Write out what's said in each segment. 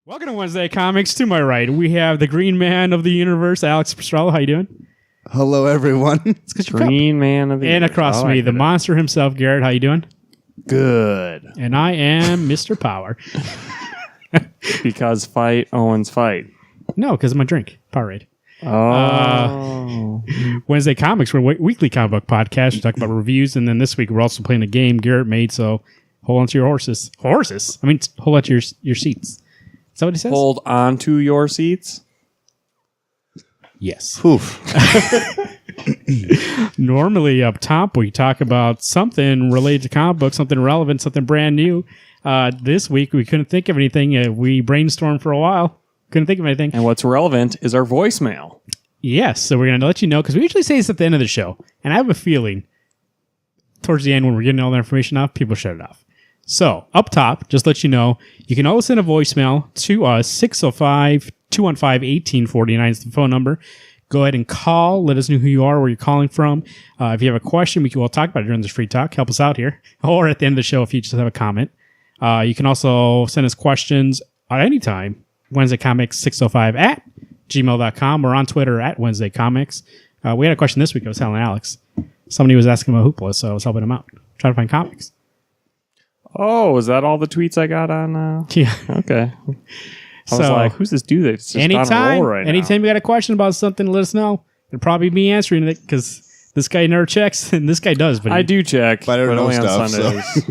Welcome to Wednesday Comics. To my right, we have the Green Man of the Universe, Alex Pastrello. How you doing? Hello, everyone. It's 'cause you're Green Man of the And Universe. across me, the monster himself, Garrett. How you doing? Good. And I am Mr. Power. Because fight Owens fight. No, because of my drink, Powerade. Oh. Wednesday Comics, we're a weekly comic book podcast. We talk about reviews, and then this week we're also playing a game Garrett made, so hold on to your horses. Horses? I mean, hold on to your seats. Is that what he says? Hold on to your seats. Yes. Oof. Normally up top, we talk about something related to comic books, something relevant, something brand new. This week, we couldn't think of anything. We brainstormed for a while. Couldn't think of anything. And what's relevant is our voicemail. Yes, so we're going to let you know, because we usually say this at the end of the show. And I have a feeling, towards the end, when we're getting all the information off, people shut it off. So, up top, just let you know, you can always send a voicemail to us, 605-215-1849 is the phone number. Go ahead and call. Let us know who you are, where you're calling from. If you have a question, we can all talk about it during this free talk. Help us out here. Or at the end of the show, if you just have a comment. You can also send us questions at any time. Wednesday Comics 605 at gmail.com. We're on Twitter at Wednesday Comics. We had a question this week. I was telling Alex. Somebody was asking about Hoopla, so I was helping him out. Trying to find comics. Oh, is that all the tweets I got on? Yeah. Okay. I was like, who's this dude that's just on a roll right now? Anytime you got a question about something, let us know. It'll probably be me answering it, because this guy never checks, and this guy does. But I do check, but I don't know only stuff, on Sundays. so.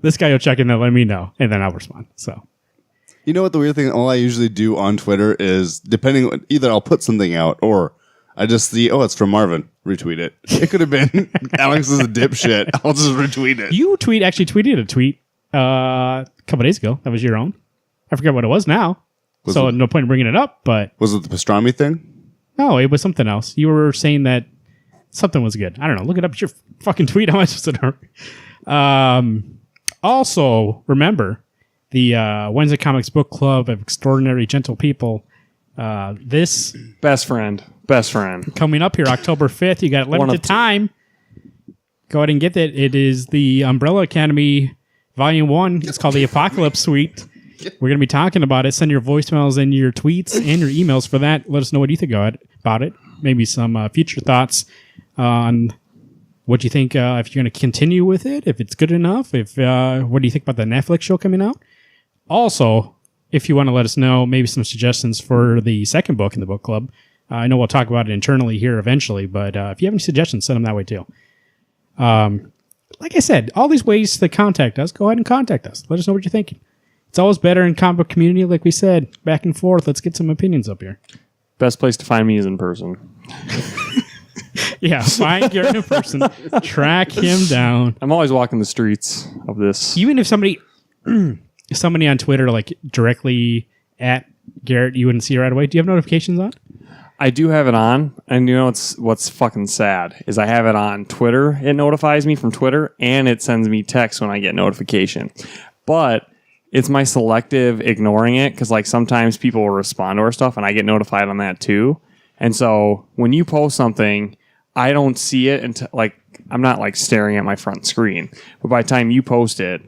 This guy will check and then let me know, and then I'll respond. So, You know what the weird thing, all I usually do on Twitter is, depending on, either I'll put something out or I just see, oh, it's from Marvin. Retweet it. It could have been Alex is a dipshit. I'll just retweet it. you actually tweeted a tweet a couple days ago. That was your own. I forget what it was now. So no point in bringing it up, but... Was it the pastrami thing? No, it was something else. You were saying that something was good. I don't know. Look it up. It's your fucking tweet. How am I supposed to know? Also, remember, the Wednesday Comics Book Club of Extraordinary Gentle People. This... Best friend. Coming up here, October 5th. You got limited time. Go ahead and get it. It is the Umbrella Academy Volume 1. It's called the Apocalypse Suite. We're going to be talking about it. Send your voicemails and your tweets and your emails for that. Let us know what you think about it. Maybe some future thoughts on what you think, if you're going to continue with it, if it's good enough, if what do you think about the Netflix show coming out? Also, if you want to let us know maybe some suggestions for the second book in the book club. I know we'll talk about it internally here eventually, but if you have any suggestions, send them that way too. Like I said, all these ways to contact us, go ahead and contact us. Let us know what you're thinking. It's always better in comic book community, like we said, back and forth. Let's get some opinions up here. Best place to find me is in person. Yeah, find Garrett in person. Track him down. I'm always walking the streets of this. Even if somebody on Twitter, like directly at Garrett, you wouldn't see it right away. Do you have notifications on? I do have it on, and you know what's fucking sad is I have it on Twitter. It notifies me from Twitter, and it sends me text when I get notification. But it's my selective ignoring it, because like sometimes people will respond to our stuff, and I get notified on that too. And so when you post something, I don't see it until like I'm not like staring at my front screen. But by the time you post it,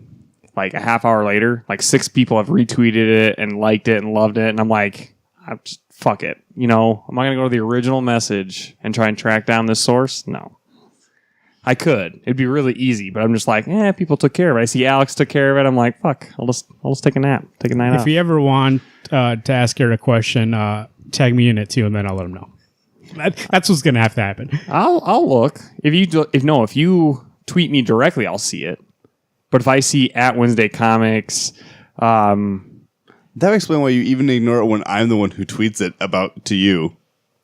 like a half hour later, like 6 people have retweeted it and liked it and loved it, and I'm like, I'm just fuck it. You know, am I going to go to the original message and try and track down this source? No. I could. It'd be really easy, but I'm just like, people took care of it. I see Alex took care of it. I'm like, fuck, I'll just take a nap. Take a night off. If you ever want to ask Garrett a question, tag me in it too, and then I'll let him know. That's what's going to have to happen. I'll look. If you tweet me directly, I'll see it. But if I see at Wednesday Comics, That would explain why you even ignore it when I'm the one who tweets it about to you.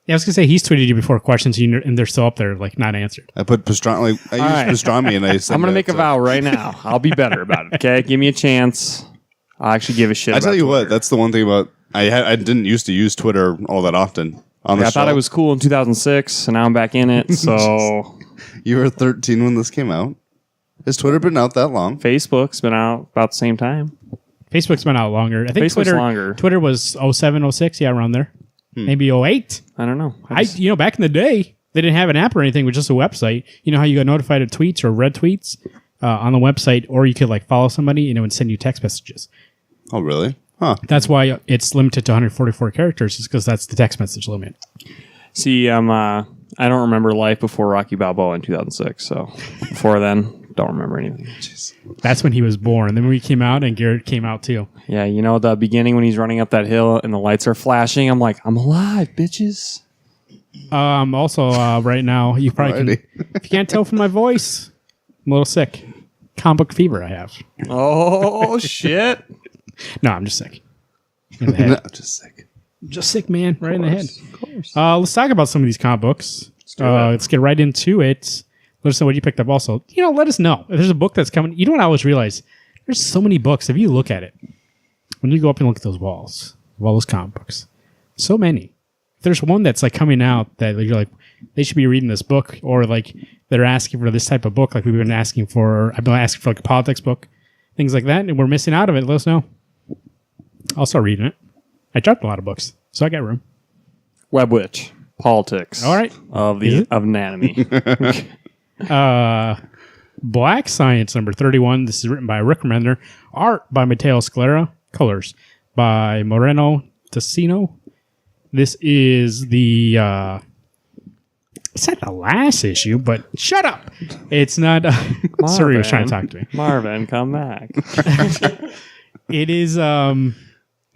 Yeah, I was going to say, he's tweeted you before questions, and they're still up there, like, not answered. I put pastrami, I use pastrami, and I said I'm going to make a vow right now. I'll be better about it, okay? Give me a chance. I'll actually give a shit I about tell you Twitter. what, that's the one thing about, I didn't used to use Twitter all that often. I thought I was cool in 2006, and now I'm back in it, so... You were 13 when this came out. Has Twitter been out that long? Facebook's been out about the same time. Facebook's been out longer. I think Facebook's longer. Twitter was 07, 06, yeah, around there. Maybe 08. I don't know. Back in the day, they didn't have an app or anything, it was just a website. You know how you got notified of tweets or read tweets on the website, or you could like follow somebody and it would send you text messages. Oh, really? Huh. That's why it's limited to 144 characters, is because that's the text message limit. See, I don't remember life before Rocky Balboa in 2006. So before then, don't remember anything. Jeez. That's when he was born. Then we came out, and Garrett came out too. Yeah, you know, the beginning when he's running up that hill and the lights are flashing, I'm like, I'm alive, bitches. Also, right now, you probably can, if you can't tell from my voice, I'm a little sick. Comic book fever I have. Oh, shit. No, I'm just sick. In the head. No, just sick. Just sick, man. Right in the head. Of course. Let's talk about some of these comic books. Let's get right into it. Let us know what you picked up also. Let us know. If there's a book that's coming. You know what I always realize? There's so many books. If you look at it, when you go up and look at those walls, of all those comic books, so many. If there's one that's like coming out that you're like, they should be reading this book, or like they're asking for this type of book, like we've been asking for. I've been asking for like a politics book, things like that, and we're missing out of it. Let us know. I'll start reading it. I dropped a lot of books, so I got room. Web Witch. Politics. All right. Of anatomy. Black Science number 31. This is written by Rick Remender. Art by Matteo Scalera. Colors by Moreno Tessino. This is the... it's not the last issue, but shut up! It's not... Sorry, he was trying to talk to me. Marvin, come back. It is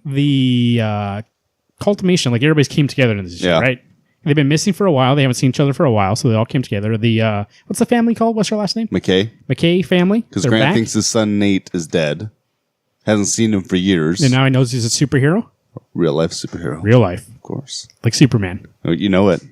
the culmination. Like, everybody's came together in this issue, right? They've been missing for a while. They haven't seen each other for a while, so they all came together. The what's the family called? What's her last name? McKay family. Because Grant thinks his son Nate is dead. Hasn't seen him for years. And now he knows he's a superhero? Real life superhero. Real life. Of course. Like Superman. Oh, you know it.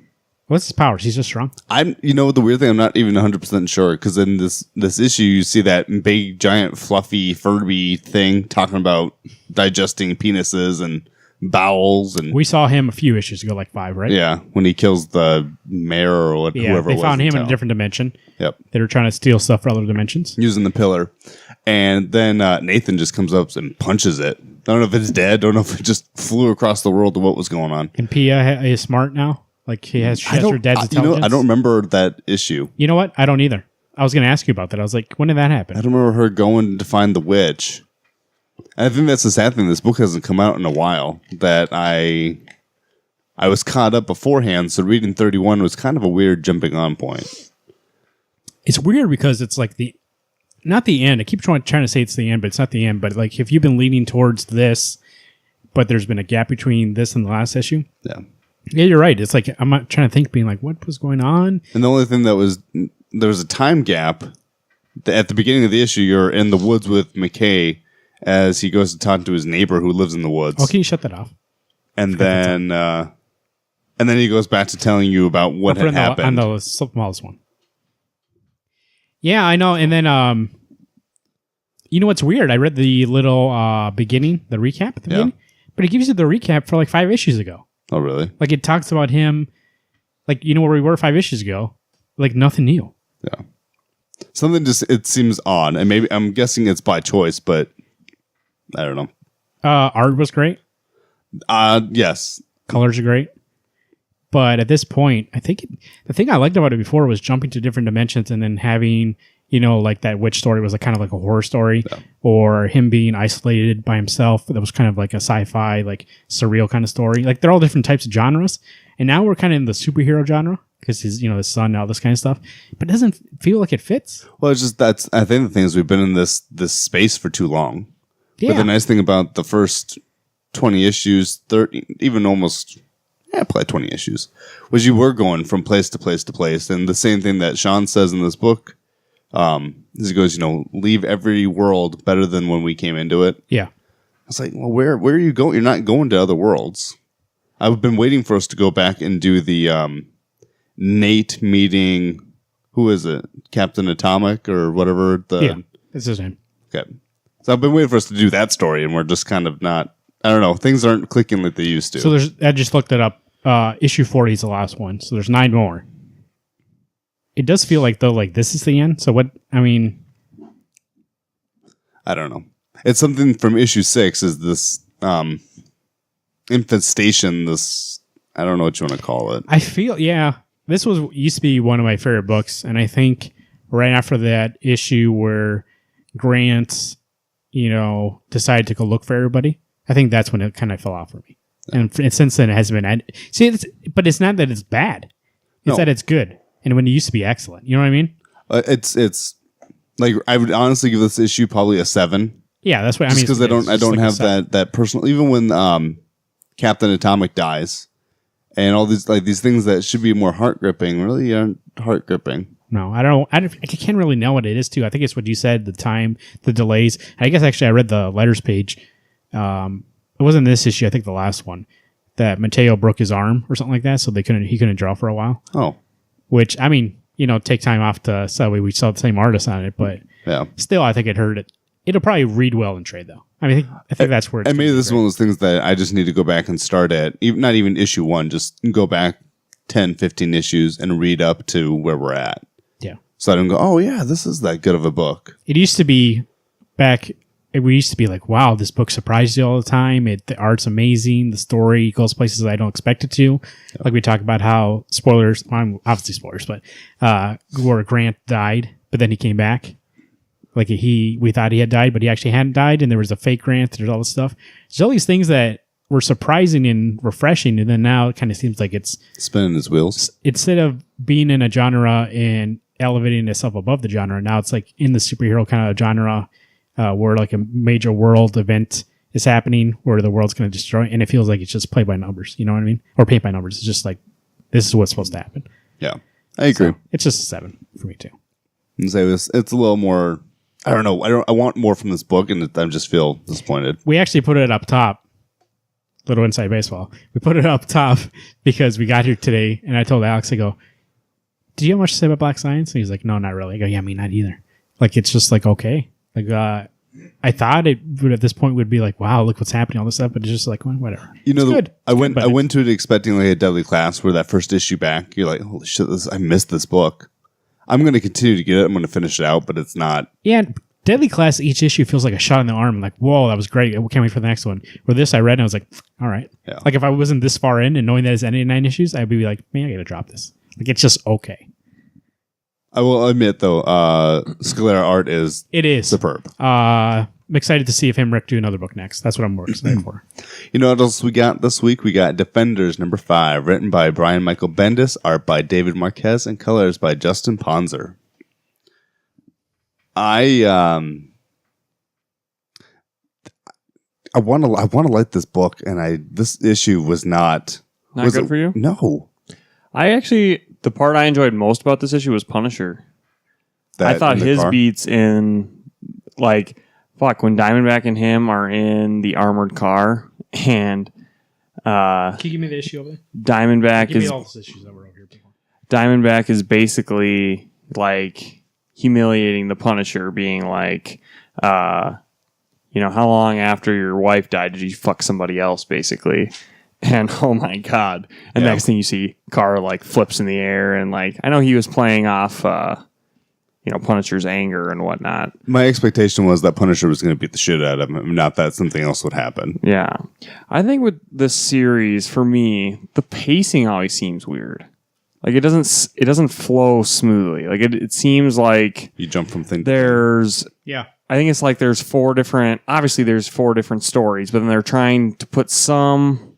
What's his powers? He's just strong? The weird thing, I'm not even 100% sure, because in this issue, you see that big, giant, fluffy, Furby thing talking about digesting penises and bowels. And we saw him a few issues ago, like 5, right? Yeah, when he kills the mayor or whoever it was. They found him in a different dimension. Yep. They were trying to steal stuff from other dimensions. Using the pillar. And then Nathan just comes up and punches it. I don't know if it's dead. I don't know if it just flew across the world to what was going on. And Pia is smart now? Like, she has her dad's intelligence? I don't remember that issue. You know what? I don't either. I was going to ask you about that. I was like, when did that happen? I don't remember her going to find the witch. And I think that's the sad thing. This book hasn't come out in a while. That I was caught up beforehand, so reading 31 was kind of a weird jumping on point. It's weird because it's like not the end. I keep trying to say it's the end, but it's not the end. But like, if you've been leaning towards this, but there's been a gap between this and the last issue. Yeah, you're right. It's like, I'm not trying to think, being like, what was going on? And the only thing there was a time gap. At the beginning of the issue, you're in the woods with McKay as he goes to talk to his neighbor who lives in the woods. Oh, can you shut that off? And then he goes back to telling you about what had happened. On the smallest one. Yeah, I know. And then, you know what's weird? I read the little beginning, the recap at the beginning, but it gives you the recap for like 5 issues ago. Oh, really? Like, it talks about him, like, you know where we were 5 issues ago? Like, nothing new. Yeah. Something it seems odd. And maybe, I'm guessing it's by choice, but I don't know. Art was great. Yes. Colors are great. But at this point, I think the thing I liked about it before was jumping to different dimensions and then having, like that witch story was kind of like a horror story, or him being isolated by himself. That was kind of like a sci-fi, like surreal kind of story. Like, they're all different types of genres. And now we're kind of in the superhero genre because his son, all this kind of stuff. But it doesn't feel like it fits. Well, it's just I think the thing is we've been in this space for too long. Yeah. But the nice thing about the first 20 issues, 30, even almost... probably 20 issues, was you were going from place to place to place. And the same thing that Sean says in this book, is he goes, leave every world better than when we came into it. Yeah. It's like, well, where are you going? You're not going to other worlds. I've been waiting for us to go back and do the Nate meeting, who is it? Captain Atomic or whatever? That's his name. Okay. So I've been waiting for us to do that story, and we're just kind of not, I don't know, things aren't clicking like they used to. So I just looked it up. Issue 40 is the last one, so there's 9 more. It does feel like, though, like this is the end. So what? I mean, I don't know. It's something from issue 6 is this infestation. This, I don't know what you want to call it. I feel, this used to be one of my favorite books, and I think right after that issue where Grant, decided to go look for everybody. I think that's when it kind of fell off for me. And since then, it hasn't been. But it's not that it's bad. It's that it's good. And when it used to be excellent. You know what I mean? It's like, I would honestly give this issue probably a 7. Yeah, that's what I mean. Because I don't have that personal. Even when Captain Atomic dies, and all these things that should be more heart gripping really aren't heart gripping. No, I can't really know what it is too. I think it's what you said, the time, the delays. I guess actually I read the letters page. It wasn't this issue, I think the last one, that Mateo broke his arm or something like that, so he couldn't draw for a while. Oh. Which, I mean, take time off so we saw the same artist on it, but still I think it hurt it. It'll probably read well in trade though. I mean, I think that's where it's and maybe this is one of those things that I just need to go back and start at, not even issue 1, just go back 10, 15 issues and read up to where we're at. Yeah. So I don't go, oh yeah, this is that good of a book. It used to be we used to be like, wow, this book surprised you all the time. The art's amazing. The story goes places I don't expect it to. Yeah. Like we talk about how spoilers, obviously spoilers, but where Grant died, but then he came back. Like we thought he had died, but he actually hadn't died, and there was a fake Grant. There's all this stuff. There's all these things that were surprising and refreshing, and then now it kind of seems like it's spinning its wheels. Instead of being in a genre and elevating itself above the genre, now it's like in the superhero kind of genre. Where like a major world event is happening where the world's going to destroy, and it feels like it's just play by numbers. You know what I mean? Or paint by numbers. It's just like, this is what's supposed to happen. Yeah, I agree. So it's just a 7 for me too. And say this, it's a little more. I don't know. I want more from this book, and I just feel disappointed. We actually put it up top. Little inside baseball. We put it up top because we got here today, and I told Alex, I go, "Do you have much to say about Black Science?" And he's like, "No, not really." I go, "Yeah, me not either." Like it's just like okay. Like, I thought it would at this point would be like, wow, look what's happening, all this stuff, but it's just like, well, whatever. It's good. I went to it expecting like a Deadly Class, where that first issue back, you're like, holy shit, I missed this book. I'm going to continue to get it. I'm going to finish it out, but it's not. Yeah, Deadly Class, each issue feels like a shot in the arm. I'm like, whoa, that was great. I can't wait for the next one. Where this I read and I was like, all right. Yeah. Like if I wasn't this far in and knowing that it's ended 9 issues, I'd be like, man, I got to drop this. Like it's just okay. I will admit, though, Scalera art is superb. I'm excited to see if him and Rick do another book next. That's what I'm more excited for. You know what else we got this week? We got Defenders number 5, written by Brian Michael Bendis, art by David Marquez, and colors by Justin Ponzer. I want to like this book, and this issue was not good for you. No, the part I enjoyed most about this issue was Punisher. I thought his beats in, like, when Diamondback and him are in the armored car, and can you give me the issue over there? Diamondback give me all the issues that were over here before. Diamondback is basically like humiliating the Punisher, being like, how long after your wife died did you fuck somebody else, basically? And oh my god! And next thing you see, car like flips in the air, and like I know he was playing off, Punisher's anger and whatnot. My expectation was that Punisher was going to beat the shit out of him, not that something else would happen. Yeah, I think with this series, for me, the pacing always seems weird. Like it doesn't flow smoothly. Like it seems like you jump from thing. I think it's like there's 4 different stories, but then they're trying to put some.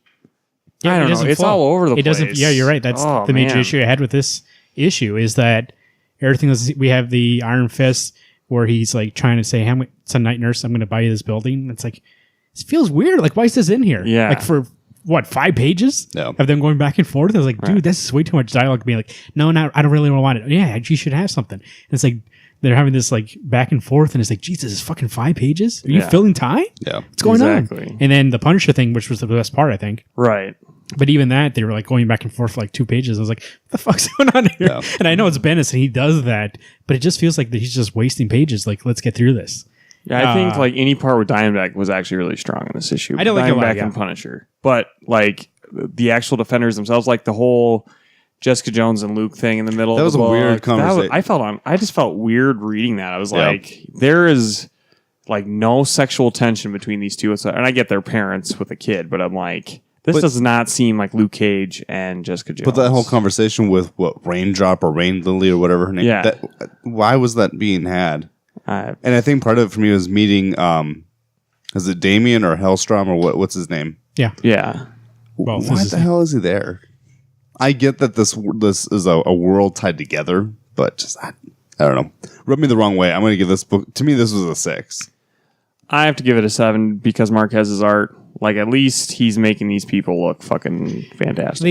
Yeah, I don't know. It's all over the place. Yeah, you're right. That's the major issue I had with this issue is that everything we have the Iron Fist where he's like trying to say, "Hey, it's a night nurse. I'm going to buy you this building." It's like it feels weird. Like, why is this in here? Yeah, like for what 5 pages of them going back and forth. I was like, dude, this is way too much dialogue. Being like, no, I don't really want it. Yeah, you should have something. And it's like they're having this like back and forth, and it's like, Jesus, it's fucking 5 pages. Are you filling time? Yeah, what's going on? And then the Punisher thing, which was the best part, I think. Right. But even that, they were like going back and forth for like 2 pages. I was like, what the fuck's going on here? Yeah. And I know it's Bendis and he does that, but it just feels like he's just wasting pages. Like, let's get through this. Yeah, I think like any part with Diamondback was actually really strong in this issue. I don't like Diamondback and Punisher. But like the actual Defenders themselves, like the whole Jessica Jones and Luke thing in the middle. That was a weird conversation. I just felt weird reading that. I was like, there is like no sexual tension between these two. And I get their parents with a kid, but I'm like, this does not seem like Luke Cage and Jessica Jones. But that whole conversation with Raindrop or Rain Lily or whatever her name. Yeah. Why was that being had? And I think part of it for me was meeting Is it Damien or Hellstrom or what's his name? Yeah. Yeah. Well, Why the hell is he there? I get that this is a world tied together, but just I don't know. Rub me the wrong way. I'm going to give this book. To me, this was a 6. I have to give it a 7 because Marquez's art, like, at least he's making these people look fucking fantastic.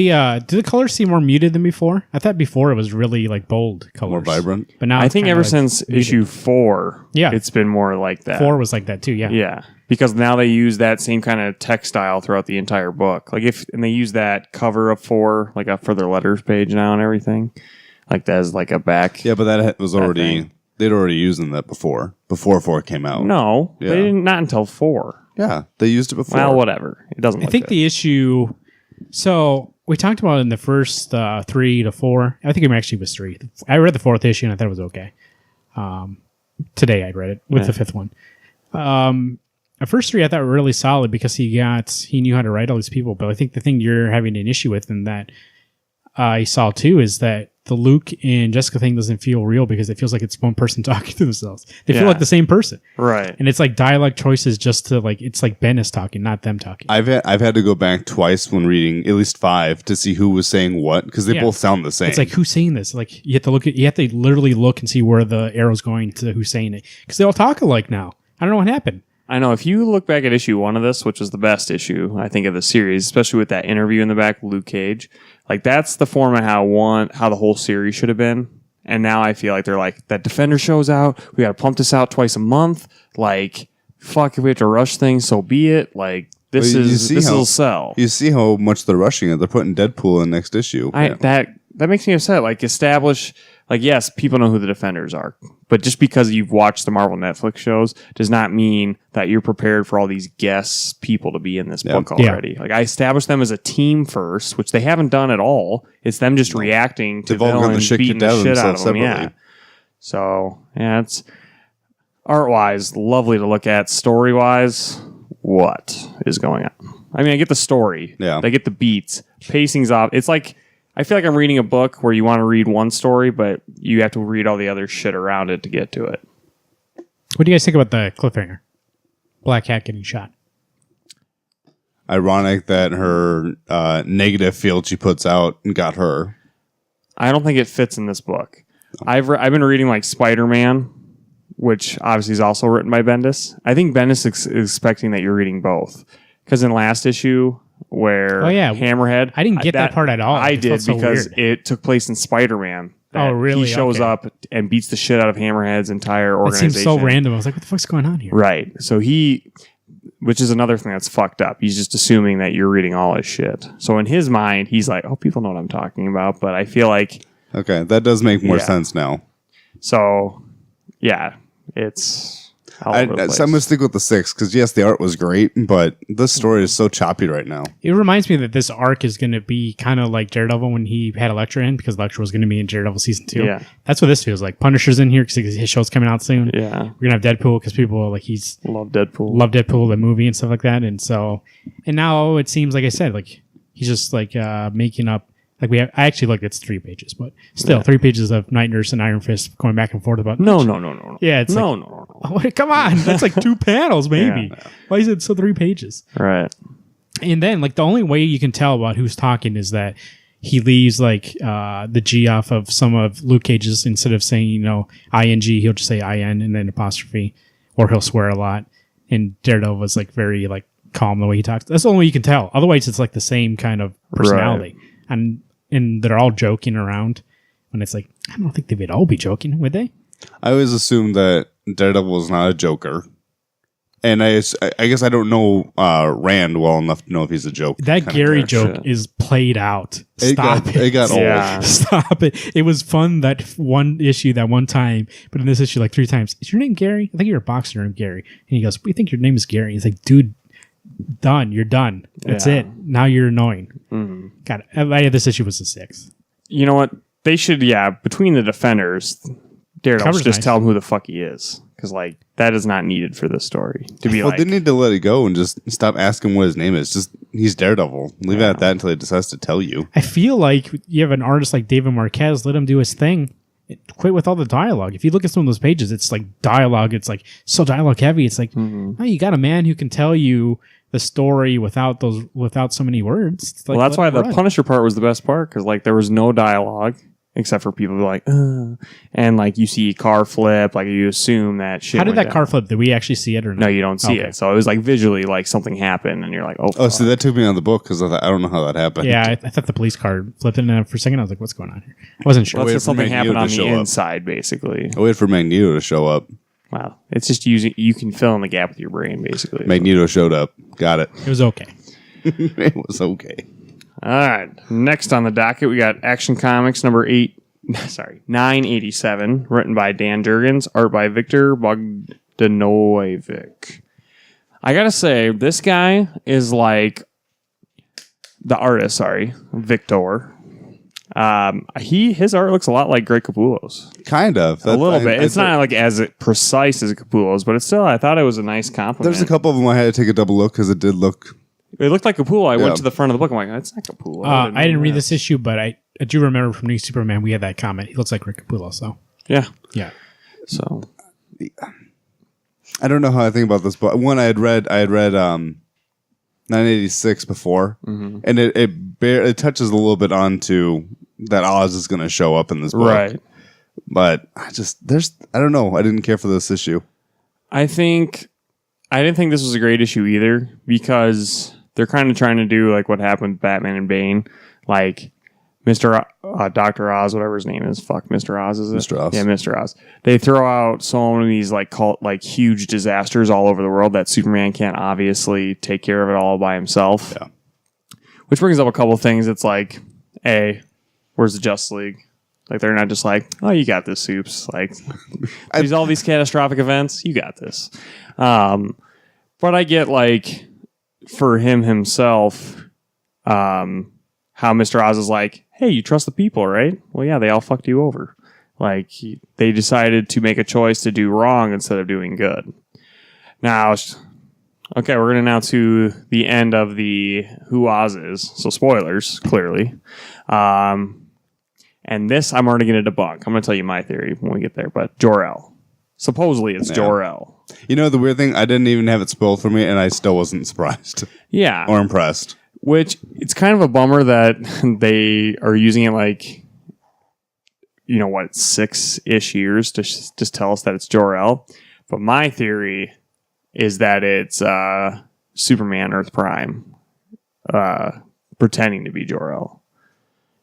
Do the colors seem more muted than before? I thought before it was really like bold colors, More vibrant. But now I it's think kinda, ever like, since muted. issue 4, Yeah. it's been more like that. 4 was like that too. Yeah. Yeah, because now they use that same kind of textile throughout the entire book. Like and they use that cover of 4, like for their letters page now and everything, like that as like a back. Yeah, but that was already thing. they'd already used that before 4 came out. No, Yeah. they didn't. Not until 4. Yeah, they used it before. Well, whatever. It doesn't. I Look think good. the issue. So we talked about it in the first 3 to 4. I think it actually was 3. I read the 4th issue and I thought it was okay. Today I read it with the 5th one. The first 3 I thought were really solid because he knew how to write all these people. But I think the thing you're having an issue with and that I saw too is that the Luke and Jessica thing doesn't feel real because it feels like it's one person talking to themselves. They feel Yeah. like the same person. right. And it's like dialect choices just to like, it's like Ben is talking, not them talking. I've had to go back twice when reading at least 5 to see who was saying what because they Yeah. both sound the same. It's like, who's saying this? Like, you have to literally look and see where the arrow's going to who's saying it. Because they all talk alike now. I don't know what happened. I know if you look back at issue 1 of this, which is the best issue, I think, of the series, especially with that interview in the back with Luke Cage, like that's the form of how the whole series should have been. And now I feel like they're like, that Defender shows out, we got to pump this out twice a month. Like, fuck, if we have to rush things, so be it. Like, this will sell. You see how much they're rushing it. They're putting Deadpool in next issue. That makes me upset. Like, establish, like, yes, people know who the Defenders are, but just because you've watched the Marvel Netflix shows does not mean that you're prepared for all these guest people to be in this book already. Like, I established them as a team first, which they haven't done at all. It's them just reacting to They've all got the villains shit beating kicked out the of shit out of themselves them. Yeah. separately. So, yeah, it's art-wise, lovely to look at. Story-wise, what is going on? I mean, I get the story. Yeah. I get the beats. Pacing's off. It's like, I feel like I'm reading a book where you want to read one story, but you have to read all the other shit around it to get to it. What do you guys think about the cliffhanger? Black Hat getting shot. Ironic that her negative field she puts out got her. I don't think it fits in this book. I've been reading like Spider-Man, which obviously is also written by Bendis. I think Bendis is expecting that you're reading both. Because in last issue, where Hammerhead... I didn't get that part at all. I It did felt so because weird. it took place in Spider-Man. Oh, really? He shows Okay. up and beats the shit out of Hammerhead's entire It organization. seems so random. I was like, what the fuck's going on here? Right. So which is another thing that's fucked up. He's just assuming that you're reading all his shit. So in his mind, he's like, oh, people know what I'm talking about. But I feel like... Okay, that does make more Yeah. sense now. So, yeah, it's... all over the place. So I'm going to stick with the 6 because, yes, the art was great, but this story is so choppy right now. It reminds me that this arc is going to be kind of like Daredevil when he had Elektra in, because Elektra was going to be in Daredevil season 2. Yeah. That's what this feels like. Punisher's in here because his show's coming out soon. Yeah. We're going to have Deadpool because people are like, Love Deadpool. love Deadpool, the movie and stuff like that. And now it seems like I said, like he's just like making up. Like I actually looked, it's 3 pages, but still 3 pages of Night Nurse and Iron Fist going back and forth about. No. Yeah, it's No. Oh, come on, that's like 2 panels maybe. Yeah. Why is it so 3 pages? Right. And then like the only way you can tell about who's talking is that he leaves like the G off of some of Luke Cage's. Instead of saying ing, he'll just say in and then apostrophe, or he'll swear a lot. And Daredevil was like very like calm the way he talks. That's the only way you can tell. Otherwise, it's like the same kind of personality. Right. And they're all joking around. When it's like, I don't think they would all be joking, would they? I always assumed that Daredevil is not a joker. And I guess I don't know Rand well enough to know if he's a joke. That Garry joke shit. is played out. Stop it. It got old. Yeah. Stop it. It was fun that one issue, that one time, but in this issue, like 3 times. Is your name Garry? I think you're a boxer named Garry. And he goes, we think your name is Garry. He's like, dude, done. You're done. That's Yeah. it. Now you're annoying. Mm-hmm. God, this issue was a 6. You know what? They should, between the Defenders, Daredevil Cover's should just nice. tell him who the fuck he is. Because, like, that is not needed for this story. To be Well, like, they need to let it go and just stop asking what his name is. Just he's Daredevil. Leave it at that until he decides to tell you. I feel like you have an artist like David Marquez, let him do his thing. quit with all the dialogue. If you look at some of those pages, it's like dialogue. It's like so dialogue heavy. It's like, oh, you got a man who can tell you the story without so many words. It's like, well, that's why the Punisher part was the best part, because like there was no dialogue except for people like, and like you see car flip, like you assume that shit. How did went that down. car flip? Did we actually see it or not? No, you don't see it. So it was like visually like something happened, and you're like, oh. Oh, so that took me on the book because I don't know how that happened. Yeah, I thought the police car flipped in, and for a second I was like, what's going on here? I wasn't sure. Well, Wait that's for something Magneto happened on to the show up. inside, basically. I waited for Magneto to show up. Wow, it's just you can fill in the gap with your brain, basically. Magneto showed up. Got it. It was okay. It was okay. All right. Next on the docket, we got Action Comics number 987, written by Dan Jurgens, art by Victor Bogdanovic. I gotta say, this guy is like the artist. Victor. His art looks a lot like Greg Capullo's. Kind of. A little bit. It's not like as precise as Capullo's, but it's still. I thought it was a nice compliment. There's a couple of them I had to take a double look because it did look. It looked like Capullo. I Yeah. went to the front of the book. I'm like, that's not Capullo. I didn't read this issue, but I do remember from New Superman we had that comment. He looks like Rick Capullo, so Yeah. yeah. So I don't know how I think about this, but one I had read 986 before, and it touches a little bit onto that Oz is going to show up in this book, right. But I don't know. I didn't care for this issue. I didn't think this was a great issue either, because they're kind of trying to do like what happened with Batman and Bane, like Mr. Dr. Oz, whatever his name is. Fuck, Mr. Oz, is it? Mr. Oz. Yeah, Mr. Oz. They throw out so many of these like huge disasters all over the world that Superman can't obviously take care of it all by himself. Yeah. Which brings up a couple of things. It's like, A, where's the Justice League? Like, they're not just like, oh, you got this, Soups. Like, there's all these catastrophic events. You got this. But I get, like, for him himself, how Mr. Oz is like, hey, you trust the people, right? Well, yeah, they all fucked you over. Like, they decided to make a choice to do wrong instead of doing good. Now, okay, we're going to announce who the end of who Oz is. So, spoilers, clearly. And this, I'm already going to debunk. I'm going to tell you my theory when we get there. But Jor-El. Supposedly, it's Jor-El. You know, the weird thing, I didn't even have it spoiled for me, and I still wasn't surprised Yeah. or impressed. Which, it's kind of a bummer that they are using it like, 6-ish years to just tell us that it's Jor-El. But my theory is that it's Superman Earth Prime pretending to be Jor-El.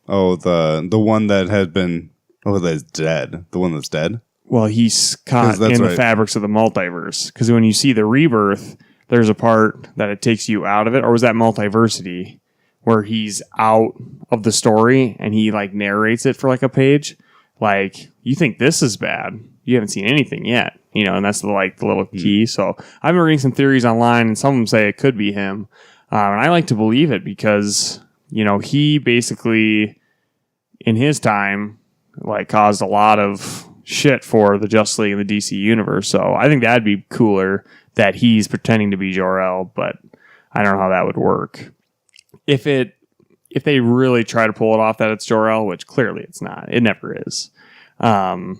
Oh, the one that had been... Oh, that's dead. The one that's dead? Well, he's caught in the fabrics of the multiverse. Because when you see the rebirth, there's a part that it takes you out of it. Or was that multiversity where he's out of the story and he like narrates it for like a page? Like, you think this is bad. You haven't seen anything yet. And that's the little key. So I've been reading some theories online, and some of them say it could be him. And I like to believe it because, he basically, in his time, caused a lot of shit for the Justice League and the DC universe. So I think that'd be cooler that he's pretending to be Jor-El, but I don't know how that would work. If they really try to pull it off that it's Jor-El, which clearly it's not. It never is. I'm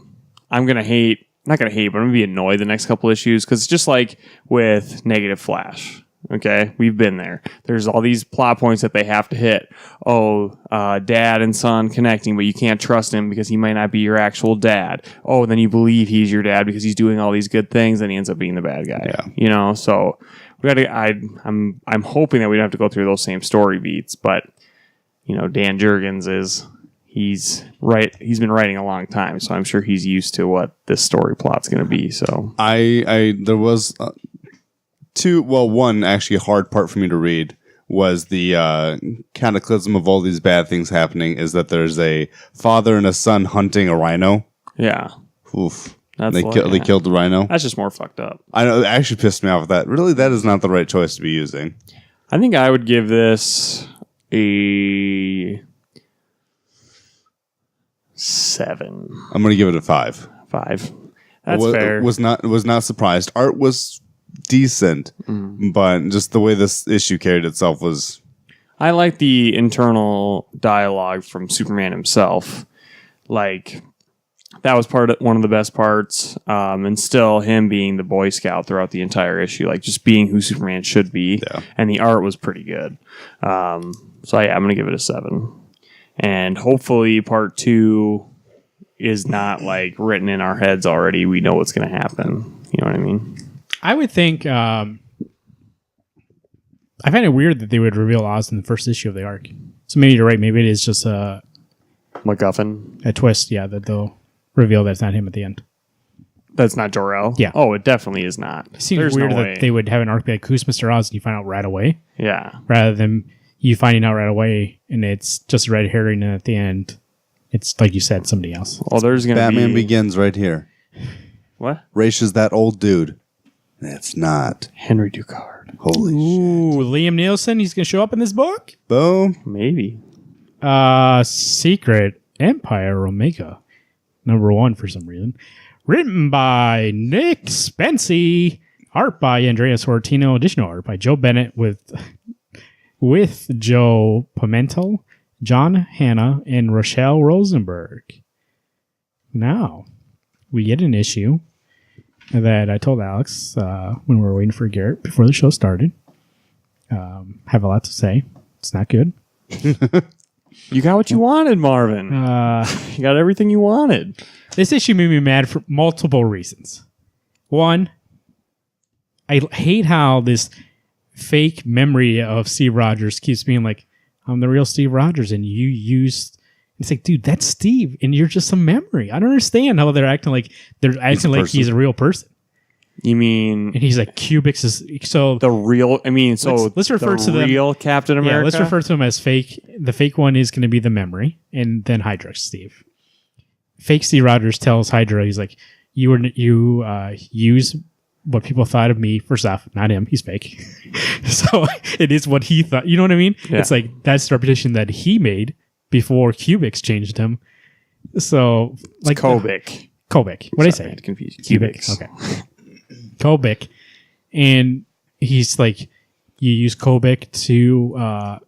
going to hate, not going to hate, but I'm going to be annoyed the next couple issues because it's just like with Negative Flash. Okay, we've been there. There's all these plot points that they have to hit. Oh, dad and son connecting, but you can't trust him because he might not be your actual dad. Oh, then you believe he's your dad because he's doing all these good things, and he ends up being the bad guy. Yeah. So we got to. I'm hoping that we don't have to go through those same story beats, but Dan Jurgens he's been writing a long time, so I'm sure he's used to what this story plot's going to be. So there was. One actually hard part for me to read was the cataclysm of all these bad things happening is that there's a father and a son hunting a rhino. Yeah. Oof. They killed the rhino. That's just more fucked up. I know. It actually pissed me off with that. Really, that is not the right choice to be using. I think I would give this a 7. I'm going to give it a 5. 5. That's fair. Was not surprised. Art was decent, but just the way this issue carried itself was... I like the internal dialogue from Superman himself. Like, that was one of the best parts. And still him being the Boy Scout throughout the entire issue, like just being who Superman should be. Yeah. And the art was pretty good. I'm going to give it a 7. And hopefully part 2 is not like written in our heads already. We know what's going to happen. You know what I mean? I would think, I find it weird that they would reveal Oz in the first issue of the arc. So maybe you're right. Maybe it is just MacGuffin. a twist, yeah, that they'll reveal that's not him at the end. That's not Jor-El? Yeah. Oh, it definitely is not. It seems There's weird no that way. they would have an arc like, who's Mr. Oz, and you find out right away, Yeah. rather than you finding out right away, and it's just a red herring, and at the end, it's, like you said, somebody else. Well, there's going to be... Batman Begins right here. What? Ra's is that old dude. It's not. Henry Ducard. Holy shit. Ooh, Liam Nielsen, he's going to show up in this book? Boom. Maybe. Secret Empire Omega, #1 for some reason. Written by Nick Spency. Art by Andreas Hortino. Additional art by Joe Bennett with Joe Pimentel, John Hanna, and Rochelle Rosenberg. Now, we get an issue that I told Alex when we were waiting for Garrett before the show started. Have a lot to say. It's not good. You got what you wanted, Marvin. You got everything you wanted. This issue made me mad for multiple reasons. One, I hate how this fake memory of Steve Rogers keeps being like, I'm the real Steve Rogers, and you used... It's like, dude, that's Steve, and you're just a memory. I don't understand how they're acting like he's a real person. You mean... And he's like, Kubrick's is... So the real... I mean, so let's refer to the real Captain America? Yeah, let's refer to him as fake. The fake one is going to be the memory, and then Hydra's Steve. Fake Steve Rogers tells Hydra, he's like, you use what people thought of me. First off, not him. He's fake. So it is what he thought. You know what I mean? Yeah. It's like, that's the reputation that he made before Kubrick's changed him. So, like... Kobik. Kobik. What did I say? I had confused. Kubrick. Okay. Kobik. And he's like, you use Kobik to,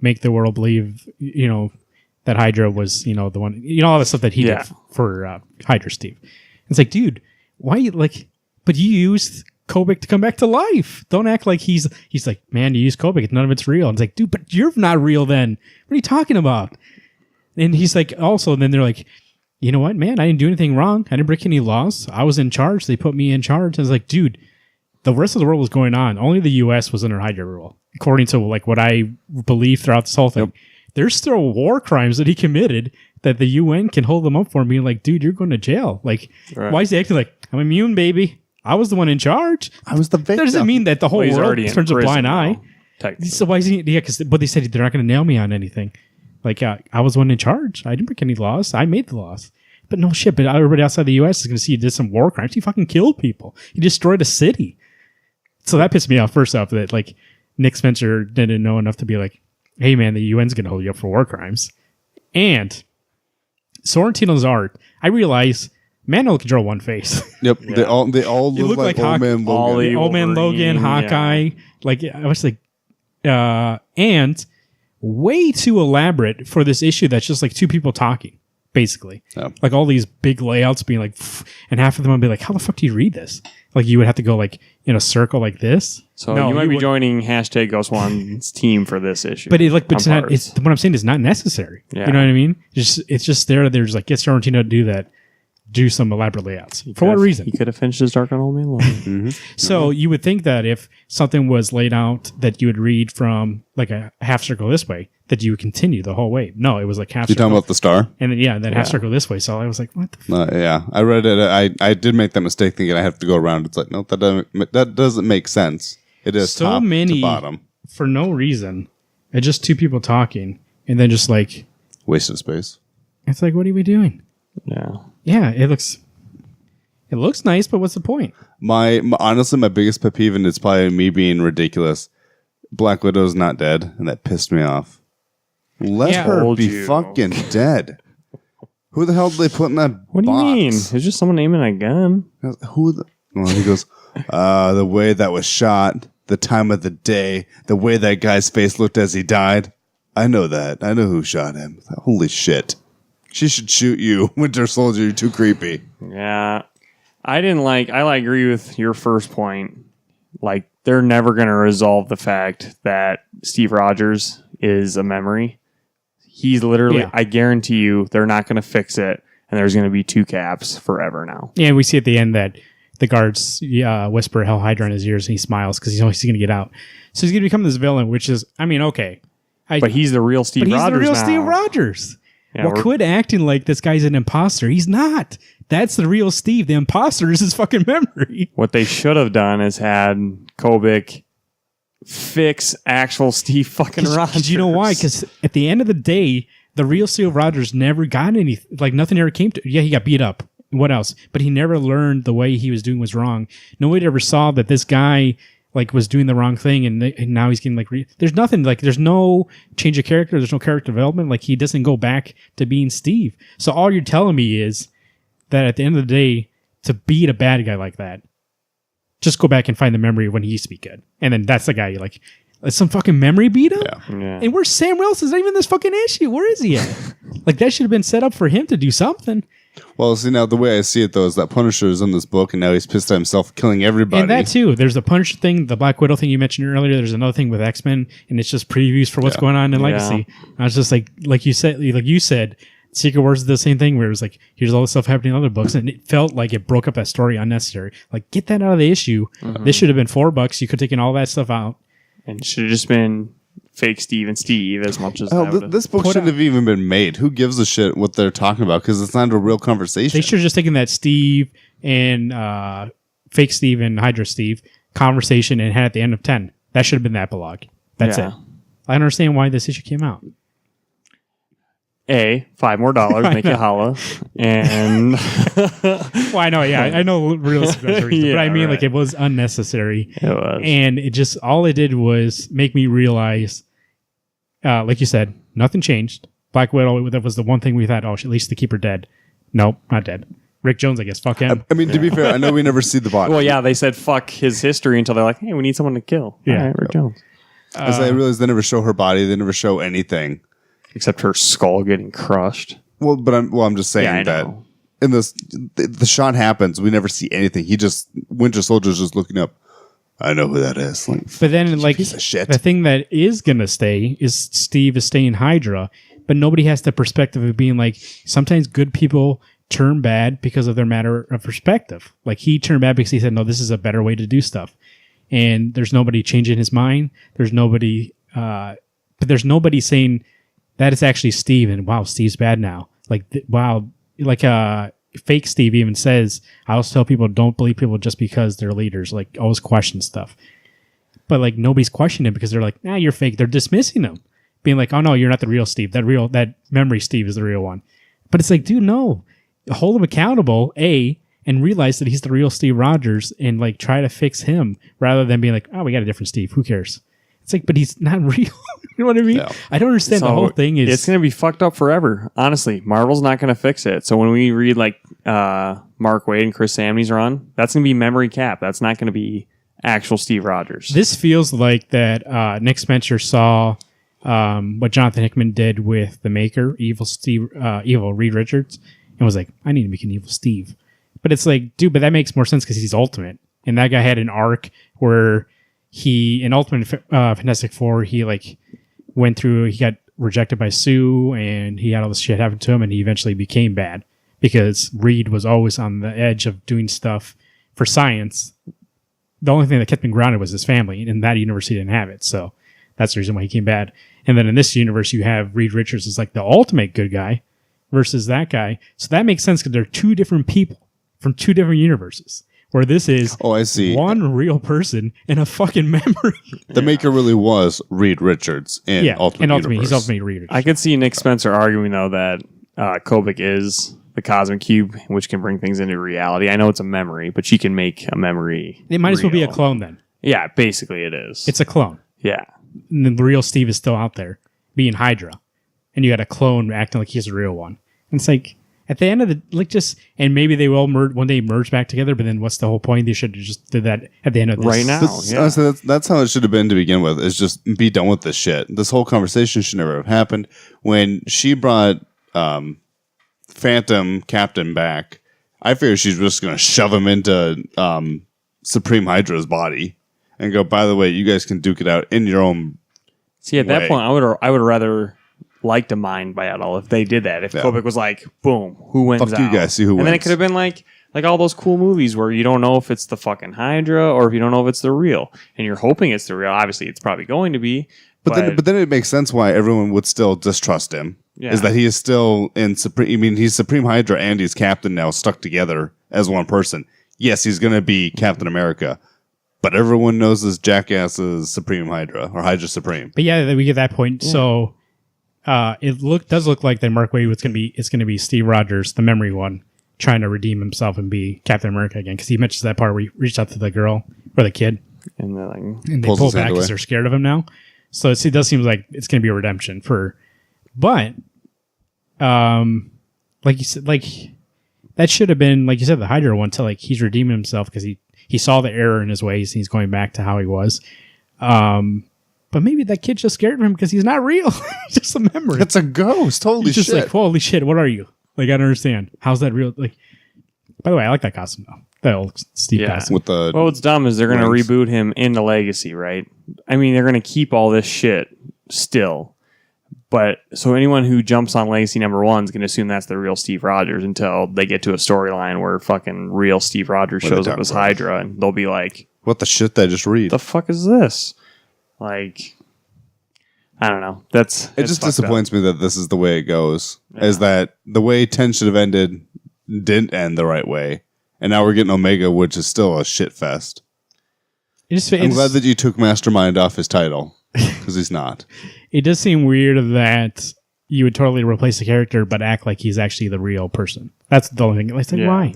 make the world believe, that Hydra was, the one, all the stuff that he did for Hydra Steve. It's like, dude, why but you used Kobik to come back to life. Don't act like he's like, man, you use Kobik. None of it's real. And it's like, dude, but you're not real then. What are you talking about? And he's like, also, and then they're like, you know what, man, I didn't do anything wrong. I didn't break any laws. I was in charge. They put me in charge. I was like, dude, the rest of the world was going on. Only the U.S. was under Hydra rule, according to like what I believe throughout this whole thing. Yep. There's still war crimes that he committed that the UN can hold them up for, being like, dude, you're going to jail. Like, why is he acting like, I'm immune, baby? I was the one in charge. I was the victim. That doesn't mean that the whole world turns a blind eye. So why is he? Yeah, but they said they're not going to nail me on anything. Like, I was the one in charge. I didn't break any laws. I made the laws. But no shit. But everybody outside the U.S. is going to see you did some war crimes. You fucking killed people. You destroyed a city. So that pissed me off. First off, that like Nick Spencer didn't know enough to be like, hey man, the UN's going to hold you up for war crimes. And Sorrentino's art, I realize, man only can draw one face. Yep, yeah. they all look like Old Man Logan. Old Man Logan, Hawkeye. Like I was like, and way too elaborate for this issue. That's just like two people talking, basically. Yeah. Like all these big layouts being like, and half of them would be like, how the fuck do you read this? Like you would have to go like in a circle like this. So you might be joining hashtag Ghost One's team for this issue. But it's not. It's what I'm saying is not necessary. Yeah. You know what I mean? It's just there. There's like get Sorrentino to do that. Do some elaborate layouts. For what reason? He could have finished his Dark on Old Man Logan. Mm-hmm. So you would think that if something was laid out that you would read from like a half circle this way, that you would continue the whole way. No, it was like half circle. You're talking about the star? And then half circle this way. So I was like, what the fuck? Yeah, I read it. I did make that mistake thinking I have to go around. It's like, no, that doesn't make sense. It is so top many to bottom. For no reason. It's just two people talking and then just like... Waste of space. It's like, what are we doing? Yeah. Yeah, it looks nice, but what's the point? Honestly, my biggest pet peeve, and it's probably me being ridiculous, Black Widow's not dead, and that pissed me off. Let her be fucking dead. Who the hell did they put in that What box? do you mean? It's just someone aiming a gun. He goes, the way that was shot, the time of the day, the way that guy's face looked as he died. I know that. I know who shot him. Holy shit. She should shoot you, Winter Soldier. You're too creepy. Yeah. I agree with your first point. Like, they're never going to resolve the fact that Steve Rogers is a memory. He's literally, I guarantee you, they're not going to fix it. And there's going to be 2 Caps forever now. Yeah, and we see at the end that the guards whisper Hell Hydra in his ears, and he smiles because he's always going to get out. So he's going to become this villain, which is, I mean, okay. But he's the real Steve Rogers. But he's the real now. Steve Rogers. Yeah, well, quit acting like this guy's an imposter. He's not. That's the real Steve. The imposter is his fucking memory. What they should have done is had Kobik fix actual Steve fucking Rogers. Because you know why? Because at the end of the day, the real Steve Rogers never got anything. Like, nothing ever came to. Yeah, he got beat up. What else? But he never learned the way he was doing was wrong. Nobody ever saw that this guy like was doing the wrong thing, and now he's getting like. There's nothing like. There's no change of character. There's no character development. Like, he doesn't go back to being Steve. So all you're telling me is that at the end of the day, to beat a bad guy like that, just go back and find the memory when he used to be good, and then that's the guy you like. Some fucking memory beat him? Yeah. And where's Sam Wilson? Is not even this fucking issue. Where is he at? Like, that should have been set up for him to do something. Well, see, now the way I see it, though, is that Punisher is in this book, and now he's pissed at himself, killing everybody. And that, too. There's the Punisher thing, the Black Widow thing you mentioned earlier. There's another thing with X-Men, and it's just previews for what's going on in Legacy. I was just like you said, Secret Wars is the same thing, where it was like, here's all this stuff happening in other books, and it felt like it broke up that story unnecessary. Like, get that out of the issue. Mm-hmm. This should have been $4. You could have taken all that stuff out. And it should have just been fake Steve and Steve as much as this book shouldn't have even been made. Who gives a shit what they're talking about? Because it's not a real conversation. They should have just taken that Steve and fake Steve and Hydra Steve conversation and had it at the end of 10. That should have been the epilogue. That's it. I don't understand why this issue came out. $5 more, make you holla. And well, I know, I know realistic reason, but I mean, like, it was unnecessary. It was. And it just, all it did was make me realize, like you said, nothing changed. Black Widow, that was the one thing we thought, at least to keep her dead. Nope, not dead. Rick Jones, I guess, fuck him. I mean, to be fair, I know we never see the body. Well, yeah, they said fuck his history until they're like, hey, we need someone to kill. Yeah. All right, Rick Jones. As I realized, they never show her body. They never show anything. Except her skull getting crushed. Well, but I'm just saying that in this, the shot happens. We never see anything. Winter Soldier's just looking up. I know who that is. Like, but then, like, piece of shit. The thing that is gonna stay is Steve is staying Hydra, but nobody has the perspective of being like, sometimes good people turn bad because of their matter of perspective. Like, he turned bad because he said, no, this is a better way to do stuff. And there's nobody changing his mind. There's nobody, but there's nobody saying, that is actually Steve, and wow, Steve's bad now. Like, wow, like fake Steve even says, I always tell people, don't believe people just because they're leaders. Like, always question stuff. But like, nobody's questioning him because they're like, nah, you're fake. They're dismissing him, being like, oh no, you're not the real Steve. That memory Steve is the real one. But it's like, dude, no, hold him accountable, and realize that he's the real Steve Rogers, and like try to fix him rather than being like, oh, we got a different Steve. Who cares? It's like, but he's not real. You know what I mean? No. I don't understand. So the whole thing is... It's going to be fucked up forever. Honestly, Marvel's not going to fix it. So when we read like Mark Waid and Chris Samney's run, that's going to be memory cap. That's not going to be actual Steve Rogers. This feels like that Nick Spencer saw what Jonathan Hickman did with the Maker, evil Reed Richards, and was like, I need to make an evil Steve. But it's like, dude, but that makes more sense because he's Ultimate. And that guy had an arc where... in Ultimate Fantastic Four, he like went through, he got rejected by Sue, and he had all this shit happen to him, and he eventually became bad because Reed was always on the edge of doing stuff for science. The only thing that kept him grounded was his family, and in that universe he didn't have it, so that's the reason why he came bad. And then in this universe, you have Reed Richards as like the ultimate good guy versus that guy, so that makes sense because they're two different people from two different universes. Where this is I see. One real person in a fucking memory. The Maker really was Reed Richards in Ultimate Universe. He's Ultimate Reed Richards. I could see Nick Spencer arguing, though, that Kobik is the Cosmic Cube, which can bring things into reality. I know it's a memory, but she can make a memory It might as well be a clone, then. Yeah, basically it is. It's a clone. Yeah. And the real Steve is still out there, being Hydra. And you got a clone acting like he's a real one. And it's like... At the end of the, like, just, and maybe they will one day merge back together, but then what's the whole point? They should have just did that at the end of this. Right now. Honestly, that's how it should have been to begin with, is just be done with this shit. This whole conversation should never have happened. When she brought Phantom Captain back, I figure she's just going to shove him into Supreme Hydra's body and go, by the way, you guys can duke it out in your own See, at that way. point, I would rather like to mind battle if they did that. If Kobik was like, boom, who wins Fuck you out? guys, see who and then it wins. could have been like all those cool movies where you don't know if it's the fucking Hydra or if you don't know if it's the real. And you're hoping it's the real. Obviously, it's probably going to be. But then it makes sense why everyone would still distrust him. Yeah. Is that he is still in Supreme... I mean, he's Supreme Hydra and he's Captain now, stuck together as one person. Yes, he's going to be Captain America, but everyone knows this jackass is Supreme Hydra, or Hydra Supreme. But yeah, we get that point. Yeah. So it does look like that Mark Waid it's going to be Steve Rogers, the memory one, trying to redeem himself and be Captain America again. Because he mentions that part where he reached out to the girl, or the kid, and they pull back because they're scared of him now. So it does seem like it's going to be a redemption for... But, like you said, like that should have been, like you said, the Hydra one. To like he's redeeming himself because he saw the error in his ways and he's going back to how he was. But maybe that kid just scared of him because he's not real. He's just a memory. It's a ghost. Holy he's shit! Just like, holy shit! What are you? Like, I don't understand. How's that real? Like, by the way, I like that costume though. That old Steve costume. With the what's dumb is they're going to reboot him into Legacy, right? I mean, they're going to keep all this shit still. But so anyone who jumps on Legacy #1 is going to assume that's the real Steve Rogers until they get to a storyline where fucking real Steve Rogers shows up as Hydra, and they'll be like, "What the shit did I just read? The fuck is this?" Like, I don't know. It just disappoints me that this is the way it goes. Yeah. Is that the way 10 should have ended didn't end the right way, and now we're getting Omega, which is still a shit fest. I'm glad that you took Mastermind off his title because he's not. It does seem weird that you would totally replace the character but act like he's actually the real person. That's the only thing. Like, why?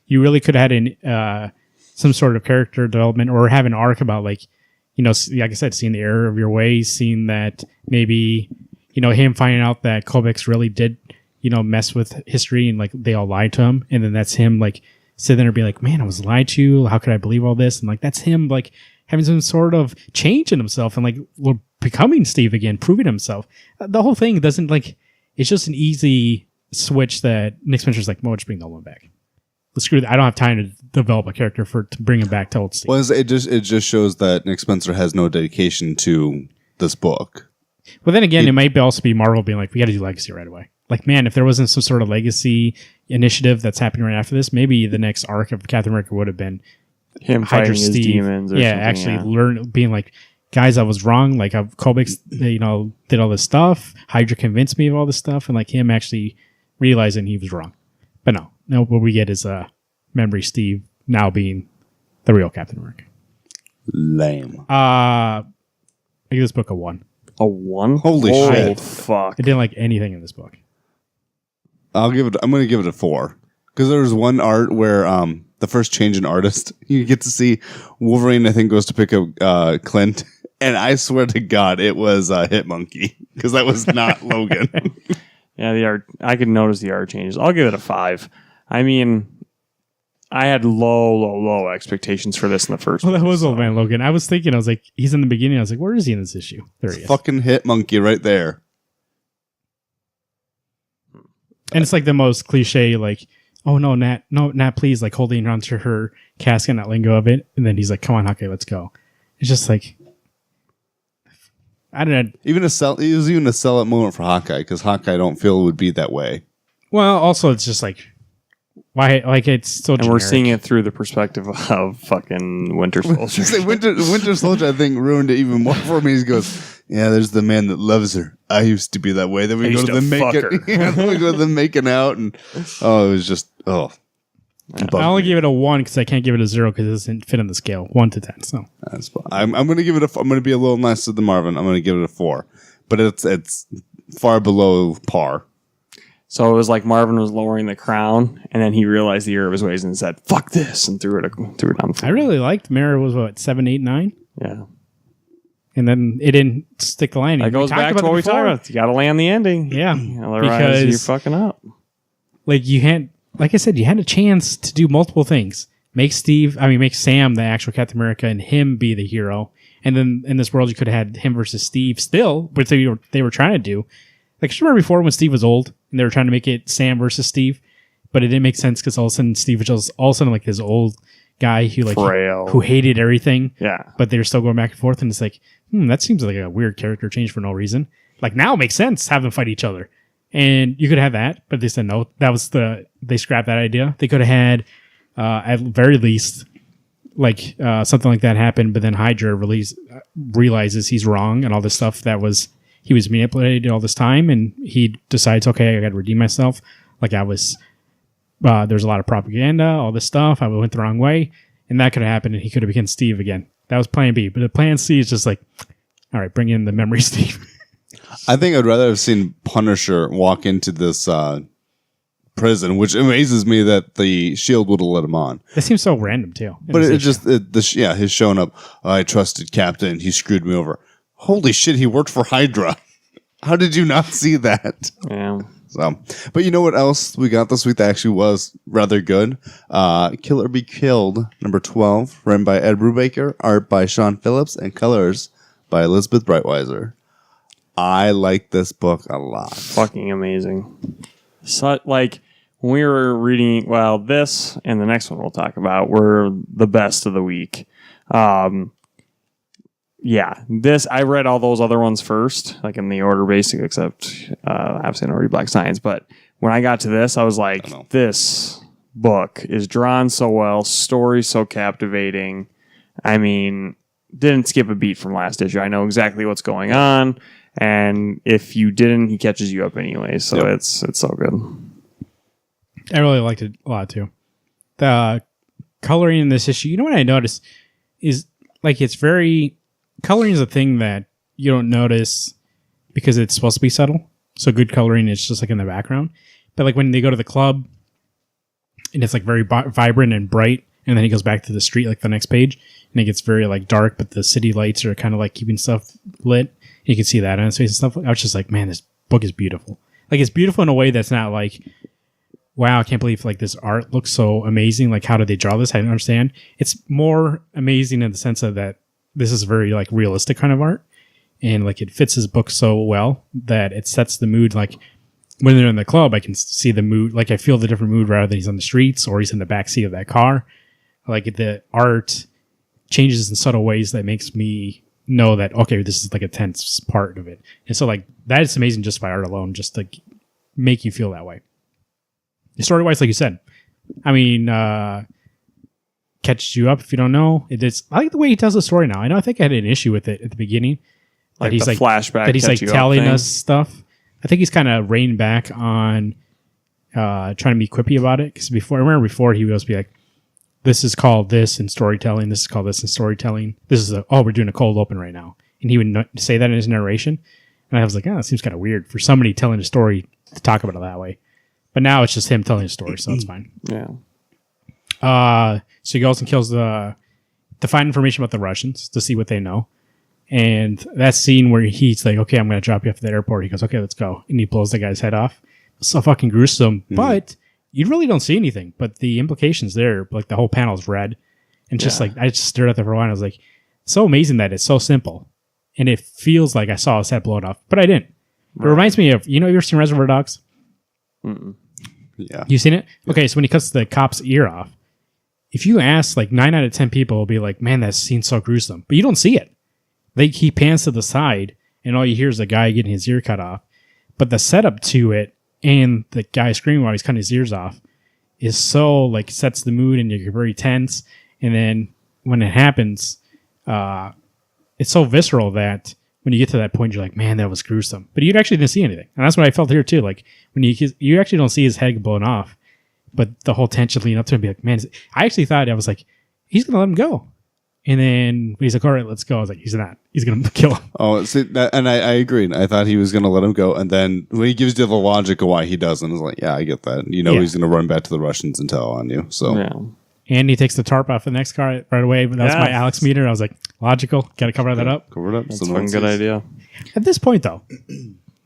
You really could have had some sort of character development or have an arc about, like, you know, like I said, seeing the error of your ways, seeing that maybe, you know, him finding out that Kobik really did, you know, mess with history and, like, they all lied to him. And then that's him, like, sitting there and be like, man, I was lied to. How could I believe all this? And, like, that's him, like, having some sort of change in himself and, like, becoming Steve again, proving himself. The whole thing doesn't, like, it's just an easy switch that Nick Spencer's like, well, just bring Nolan back. Let's screw that. I don't have time to develop a character to bring him back to old Steve. Well, it just shows that Nick Spencer has no dedication to this book. Well, then again, it might also be Marvel being like, we got to do Legacy right away. Like, man, if there wasn't some sort of Legacy initiative that's happening right after this, maybe the next arc of Captain America would have been him fighting his demons. Or learn, being like, guys, I was wrong. Like, Kobik, you know, did all this stuff. Hydra convinced me of all this stuff, and like him actually realizing he was wrong. But no, what we get is Memory Steve now being the real Captain America. Lame. I give this book a 1. A 1? Holy shit! Fuck! I didn't like anything in this book. I'm going to give it a 4 because there was one art where the first change in artist, you get to see Wolverine, I think, goes to pick up Clint, and I swear to God, it was Hitmonkey because that was not Logan. Yeah, the art. I could notice the art changes. I'll give it a 5. I mean, I had low expectations for this in the first. Well, that was Old Man Logan. I was thinking, I was like, he's in the beginning. I was like, where is he in this issue? There he is. Fucking Hitmonkey right there. And it's like the most cliche, like, oh no, Nat, please, like holding onto her casket, not letting go of it. And then he's like, come on, Hawkeye, let's go. It's just like, I don't know. It was even a sell-out moment for Hawkeye because Hawkeye I don't feel would be that way. Well, also it's just like, why? Like it's so. And generic. We're seeing it through the perspective of fucking Winter Soldier. Winter Soldier, I think, ruined it even more for me. He goes, "Yeah, there's the man that loves her. I used to be that way." Then we go to the making out, and it was just I only give it a 1 because I can't give it a 0 because it doesn't fit on the scale 1 to 10. So I'm going to give it I'm going to be a little nicer than Marvin. I'm going to give it a 4, but it's far below par. So it was like Marvin was lowering the crown, and then he realized the error of his ways and said, "Fuck this," and threw it down the floor. I really liked Mara was what 7, 8, 9. Yeah, and then it didn't stick the landing. That goes back to what we talked about. You got to land the ending. Yeah, otherwise you're fucking up. Like like I said, you had a chance to do multiple things. Make Sam the actual Captain America and him be the hero. And then in this world, you could have had him versus Steve still, which they were trying to do. Like, remember before when Steve was old and they were trying to make it Sam versus Steve, but it didn't make sense because all of a sudden Steve was just all of a sudden like this old guy who like who hated everything. Yeah. But they're still going back and forth, and it's like, that seems like a weird character change for no reason. Like now it makes sense, have them fight each other. And you could have that, but they said no. They scrapped that idea. They could have had at very least like something like that happen, but then Hydra realizes he's wrong and all this stuff he was manipulated all this time, and he decides, okay, I got to redeem myself. Like I was, there's a lot of propaganda, all this stuff. I went the wrong way, and that could have happened, and he could have become Steve again. That was plan B, but the plan C is just like, all right, bring in the memory Steve. I think I'd rather have seen Punisher walk into this prison, which amazes me that the Shield would have let him on. It seems so random too. But his showing up. I trusted Captain. He screwed me over. Holy shit! He worked for Hydra. How did you not see that? Yeah. So, but you know what else we got this week that actually was rather good? Kill or Be Killed, number 12, written by Ed Brubaker, art by Sean Phillips, and colors by Elizabeth Breitweiser. I like this book a lot. Fucking amazing. So, like, when we were reading, this and the next one we'll talk about were the best of the week. This, I read all those other ones first, like in the order basically, except obviously I don't read Black Science. But when I got to this, I was like, this book is drawn so well, story so captivating. I mean, didn't skip a beat from last issue. I know exactly what's going on. And if you didn't, he catches you up anyway. So it's so good. I really liked it a lot too. The coloring in this issue, you know what I noticed is like it's very coloring is a thing that you don't notice because it's supposed to be subtle. So good coloring is just like in the background. But like when they go to the club and it's like very vibrant and bright, and then he goes back to the street like the next page and it gets very like dark, but the city lights are kind of like keeping stuff lit. You can see that on his face and stuff. I was just like, man, this book is beautiful. Like it's beautiful in a way that's not like, wow, I can't believe like this art looks so amazing. Like how did they draw this? I don't understand. It's more amazing in the sense of that this is very like realistic kind of art, and like it fits his book so well that it sets the mood. Like when they're in the club, I can see the mood. Like I feel the different mood rather than he's on the streets or he's in the backseat of that car. Like the art changes in subtle ways that makes me know that, okay, this is like a tense part of it. And so like that is amazing just by art alone, just to make you feel that way. Story wise, like you said, I mean, catches you up if you don't know. I like the way he tells the story now. I think I had an issue with it at the beginning. Like he's the flashback. That he's like telling us stuff. I think he's kind of reined back on trying to be quippy about it. Because I remember before he would be like, this is called this in storytelling. This is called this in storytelling. This is we're doing a cold open right now. And he would say that in his narration. And I was like, that seems kind of weird for somebody telling a story to talk about it that way. But now it's just him telling a story, so it's fine. Yeah. So he goes and kills to find information about the Russians to see what they know. And that scene where he's like, okay, I'm going to drop you off at the airport. He goes, okay, let's go. And he blows the guy's head off. It's so fucking gruesome. But you really don't see anything. But the implications there, like the whole panel is red. And just like, I just stared at there for a while. And I was like, it's so amazing that it's so simple. And it feels like I saw his head blown off. But I didn't. Right. It reminds me of, you ever seen Reservoir Dogs? Mm-mm. Yeah. You seen it? Okay, so when he cuts the cop's ear off, if you ask, like 9 out of 10 people will be like, man, that scene's so gruesome. But you don't see it. He pans to the side, and all you hear is the guy getting his ear cut off. But the setup to it and the guy screaming while he's cutting his ears off is so, like, sets the mood, and you're very tense. And then when it happens, it's so visceral that when you get to that point, you're like, man, that was gruesome. But you actually didn't see anything. And that's what I felt here, too. Like, when you actually don't see his head blown off, but the whole tension leading up to him, be like, man, I actually thought, I was like, he's going to let him go. And then he's like, all right, let's go. I was like, he's not. He's going to kill him. Oh, see, and I agreed. I thought he was going to let him go. And then when he gives you the logic of why he doesn't, it's like, yeah, I get that. He's going to run back to the Russians and tell on you. So, yeah. And he takes the tarp off the next car right away. But that's my Alex meter. I was like, logical. Got to cover that up. Cover it up. That's one good idea. At this point, though,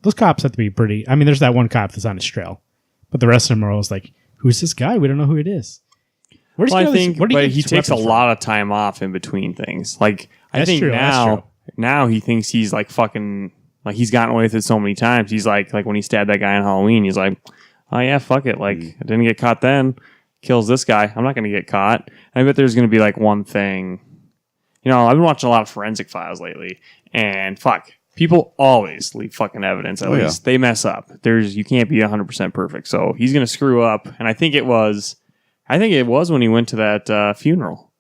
those cops have to be pretty. I mean, there's that one cop that's on his trail. But the rest of them are always like, who's this guy? We don't know who it is. I think but he takes a lot of time off in between things. Like, I think now he thinks he's like fucking Like, he's gotten away with it so many times. He's like when he stabbed that guy on Halloween, he's like, oh yeah, fuck it. Like, I didn't get caught then. Kills this guy. I'm not going to get caught. And I bet there's going to be like one thing. You know, I've been watching a lot of Forensic Files lately, and fuck, people always leave fucking evidence. At least they mess up. You can't be 100% perfect. So he's going to screw up. And I think it was when he went to that funeral.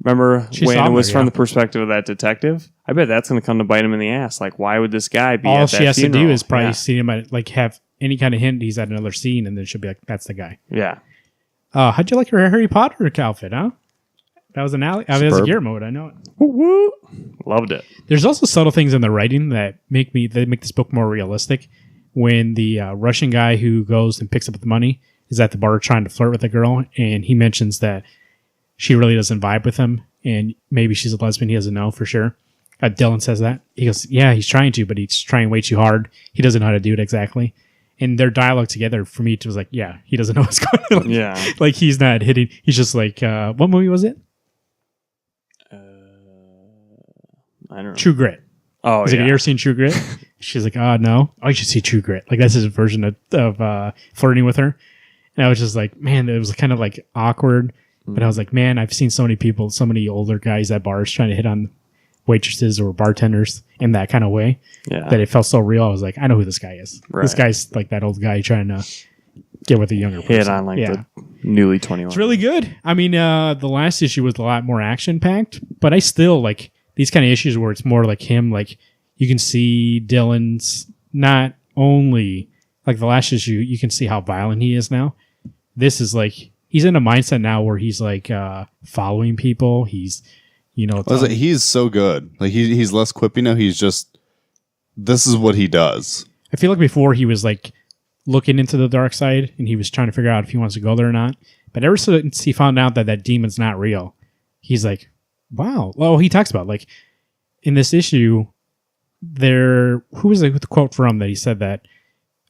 Remember when it was from the perspective of that detective? I bet that's going to come to bite him in the ass. Like, why would this guy be all at that she has funeral? to do is probably see him at, like, have any kind of hint he's at another scene, and then she'll be like, that's the guy. Yeah. How'd you like her Harry Potter outfit, huh? That was an alley. I mean, that was a gear mode. I know it. Woo-woo. Loved it. There's also subtle things in the writing that make this book more realistic. When the Russian guy who goes and picks up the money is at the bar trying to flirt with a girl, and he mentions that she really doesn't vibe with him, and maybe she's a lesbian. He doesn't know for sure. Dylan says that. He goes, yeah, he's trying to, but he's trying way too hard. He doesn't know how to do it exactly. And their dialogue together, for me, it was like, yeah, he doesn't know what's going on. Yeah. Like, he's not hitting. He's just like, what movie was it? I don't know. True Grit. Oh, He's like, have you ever seen True Grit? She's like, no. Oh, you should see True Grit. Like, that's his version of flirting with her. And I was just like, man, it was kind of like awkward. But I was like, man, I've seen so many people, so many older guys at bars trying to hit on waitresses or bartenders in that kind of way. Yeah. That it felt so real. I was like, I know who this guy is. Right. This guy's like that old guy trying to get with a younger person. Hit on the newly 21. It's really good. I mean, the last issue was a lot more action-packed, but I still like these kind of issues where it's more like him, like you can see Dylan's not only like the last issue, you can see how violent he is now. This is like, he's in a mindset now where he's like following people. He's, he's so good. Like he's less quippy now. He's just, this is what he does. I feel like before he was like looking into the dark side and he was trying to figure out if he wants to go there or not. But ever since he found out that demon's not real, he's like, wow. Well, he talks about like in this issue, who was the quote from that he said that?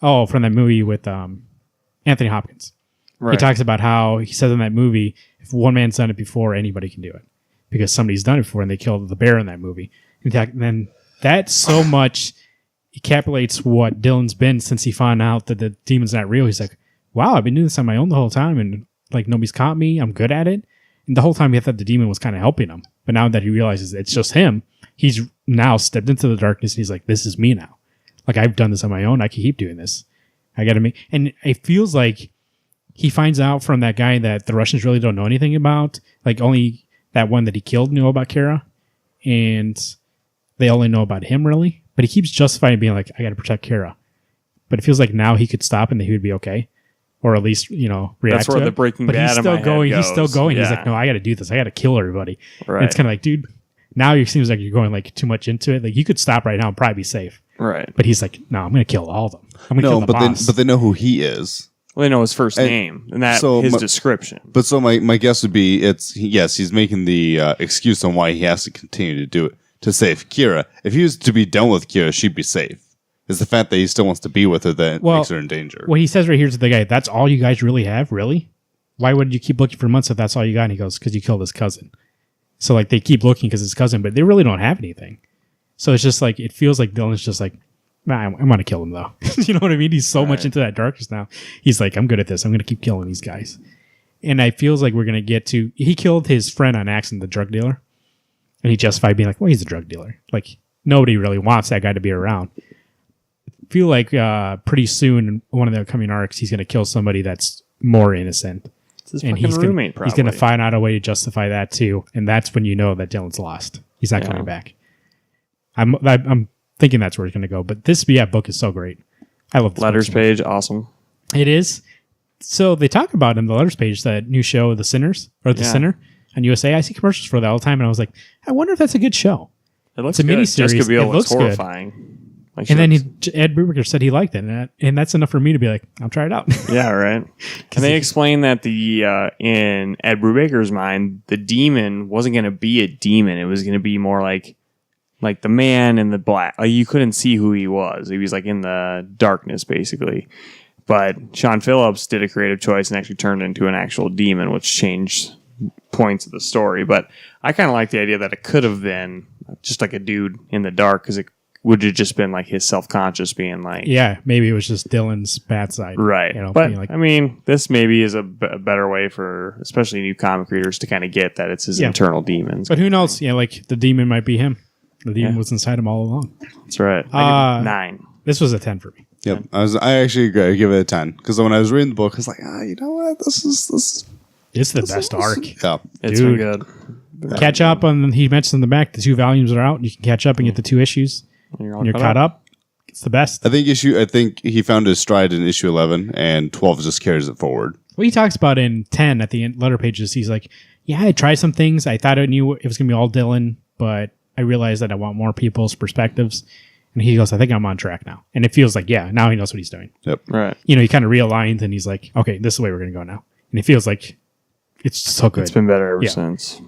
Oh, from that movie with Anthony Hopkins. Right. He talks about how he says in that movie, if one man's done it before, anybody can do it because somebody's done it before and they killed the bear in that movie. And then that so much encapsulates what Dylan's been since he found out that the demon's not real. He's like, wow, I've been doing this on my own the whole time and like nobody's caught me. I'm good at it. And the whole time he thought the demon was kind of helping him. But now that he realizes it's just him, he's now stepped into the darkness and he's like, this is me now. Like I've done this on my own. I can keep doing this. I got to make, and it feels like he finds out from that guy that the Russians really don't know anything about. Like only that one that he killed knew about Kara. And they only know about him really. But he keeps justifying being like, I got to protect Kara. But it feels like now he could stop and he would be okay. Or at least, react That's to where it. the Breaking But Bad he's still in my going. head He's still goes. going. Yeah. He's like, no, I got to do this. I got to kill everybody. Right. And it's kind of like, dude, now it seems like you're going like too much into it. Like you could stop right now and probably be safe. Right. But he's like, no, I'm going to kill all of them. I'm going to kill the boss. But they know who he is. Well, they know his first name and that his description. But so my guess would be he's making the excuse on why he has to continue to do it to save Kira. If he was to be done with Kira, she'd be safe. It's the fact that he still wants to be with her that makes her in danger. What he says right here to the guy, that's all you guys really have? Really? Why would you keep looking for months if that's all you got? And he goes, because you killed his cousin. So like they keep looking because his cousin, but they really don't have anything. So it's just like, it feels like Dylan's just like, nah, I'm going to kill him though. You know what I mean? He's so much into that darkness now. He's like, I'm good at this. I'm going to keep killing these guys. And I feels like we're going to get to, he killed his friend on accident, the drug dealer. And he justified being like, well, he's a drug dealer. Like nobody really wants that guy to be around. I feel like pretty soon in one of the upcoming arcs, he's going to kill somebody that's more innocent. It's his fucking roommate, probably. He's going to find out a way to justify that too. And that's when you know that Dylan's lost. He's not coming back. I'm thinking that's where it's going to go. But this book is so great. I love this Letters book. page, awesome. It is. So they talk about in the Letters page that new show, The Sinners, or The Sinner on USA. I see commercials for that all the time. And I was like, I wonder if that's a good show. It looks it's a good. miniseries. Jessica Biel looks horrifying. Like and then Ed Brubaker said he liked it, and that's enough for me to be like, I'll try it out. Yeah, right. Can they explain that in Ed Brubaker's mind, the demon wasn't going to be a demon. It was going to be more like the man in the black. Like you couldn't see who he was. He was like in the darkness, basically. But Sean Phillips did a creative choice and actually turned into an actual demon, which changed points of the story. But I kind of like the idea that it could have been just like a dude in the dark because it would it just been like his self-conscious being like, Yeah, maybe it was just Dylan's bad side. right. You know, But being like, I mean, this maybe is a better way for especially new comic readers to kind of get that it's his internal demons. but who knows? Yeah, like the demon might be him. The demon was inside him all along. That's right. I give it 9. This was a 10 for me. Yep. I actually agree. I give it a 10 because when I was reading the book, I was like, you know what? This. It's the best arc. Yeah. It's Dude. been good. Catch up on. He mentioned in the back the 2 volumes are out. And you can catch up and get the 2 issues. You're When you're caught up. It's the best. I think he found his stride in issue 11, and 12 just carries it forward. Well, he talks about in 10 at the end letter pages. He's like, "Yeah, I tried some things. I thought I knew it was gonna be all Dylan, but I realized that I want more people's perspectives." And he goes, "I think I'm on track now." And it feels like, now he knows what he's doing. Yep. Right. You know, he kind of realigned, and he's like, "Okay, this is the way we're gonna go now." And it feels like it's so good. It's been better ever since.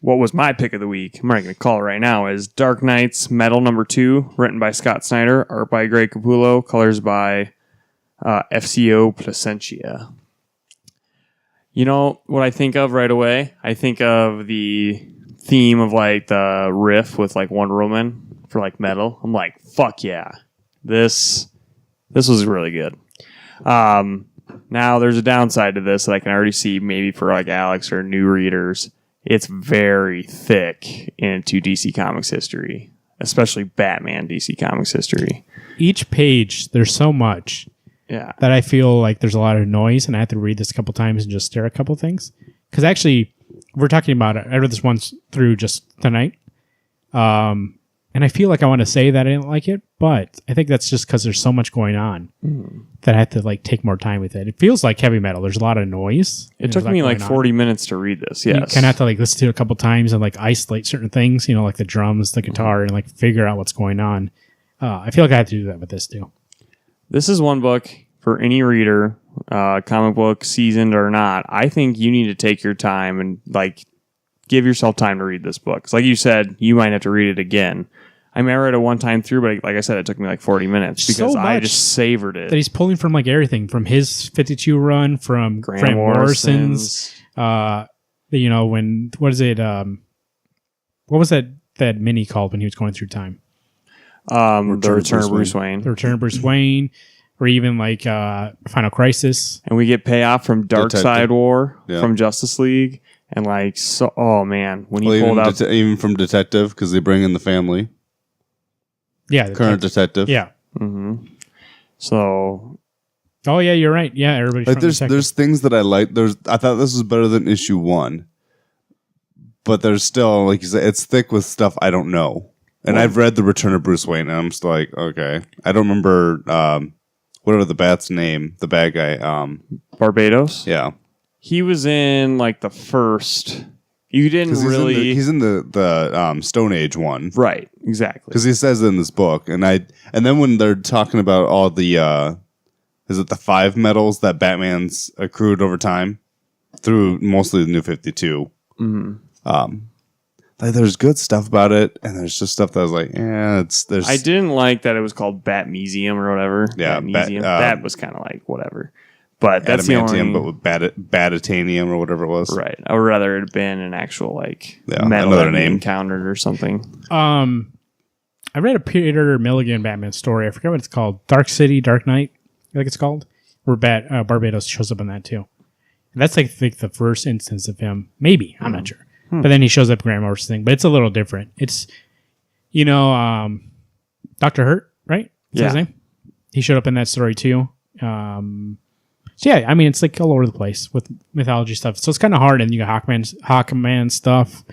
What was my pick of the week? I'm not going to call it right now. Is Dark Knights Metal #2, written by Scott Snyder, art by Greg Capullo, colors by FCO Placentia. You know what I think of right away? I think of the theme of like the riff with like Wonder Woman for like metal. I'm like, fuck yeah, this was really good. Now there's a downside to this that I can already see maybe for like Alex or new readers. It's very thick into DC Comics history, especially Batman DC Comics history. Each page, there's so much Yeah. that I feel like there's a lot of noise, and I have to read this a couple times and just stare at a couple things. Because actually, we're talking about it. I read this once through just tonight. And I feel like I want to say that I didn't like it, but I think that's just because there's so much going on that I have to like take more time with it. It feels like heavy metal. There's a lot of noise. It took me like 40 minutes to read this. You Yes. kind of have to like listen to it a couple times and like isolate certain things, you know, like the drums, the guitar, and like figure out what's going on. I feel like I have to do that with this too. This is one book for any reader, comic book seasoned or not. I think you need to take your time and like give yourself time to read this book. 'Cause like you said, you might have to read it again. I mean, I read it one time through, but like I said, it took me like 40 minutes because I just savored it. That he's pulling from like everything from his 52 run, from Grant Morrison's, you know, what is it? What was that mini called when he was going through time? The Return of Bruce Wayne. The Return of Bruce Wayne, or even like Final Crisis. And we get payoff from Dark Side War, Yeah. from Justice League, and like, so, oh man, when he pulled out. Even from Detective, because they bring in the family. Yeah. Current Detective. Yeah. Mm-hmm. So. Oh, yeah, you're right. Yeah, everybody's Like there's things that I like. I thought this was better than issue 1. But there's still, like you said, it's thick with stuff I don't know. And I've read The Return of Bruce Wayne, and I'm just like, okay. I don't remember whatever the bat's name, the bad guy. Barbados? Yeah. He was in like the first. You didn't really. He's in the Stone Age one. Right, exactly. Because he says it in this book. And then when they're talking about all the, is it the 5 medals that Batman's accrued over time? Through mostly the New 52. Mm-hmm. Like there's good stuff about it, and there's just stuff that I was like, there's. I didn't like that it was called Bat Museum or whatever. Yeah, Museum. That was kind of like whatever. But that's the only. But with batatanium or whatever it was. Right. I would rather it had been an actual like another metal that we name encountered or something. I read a Peter Milligan Batman story. I forget what it's called. Dark City, Dark Knight, I think it's called. Where Barbados shows up in that too. And that's like I think the first instance of him. Maybe. I'm not sure. But then he shows up in Grant Morrison thing. But it's a little different. It's, you know, Dr. Hurt, right? That's his name. He showed up in that story too. So yeah, I mean, it's like all over the place with mythology stuff. So it's kind of hard. And you got Hawkman stuff.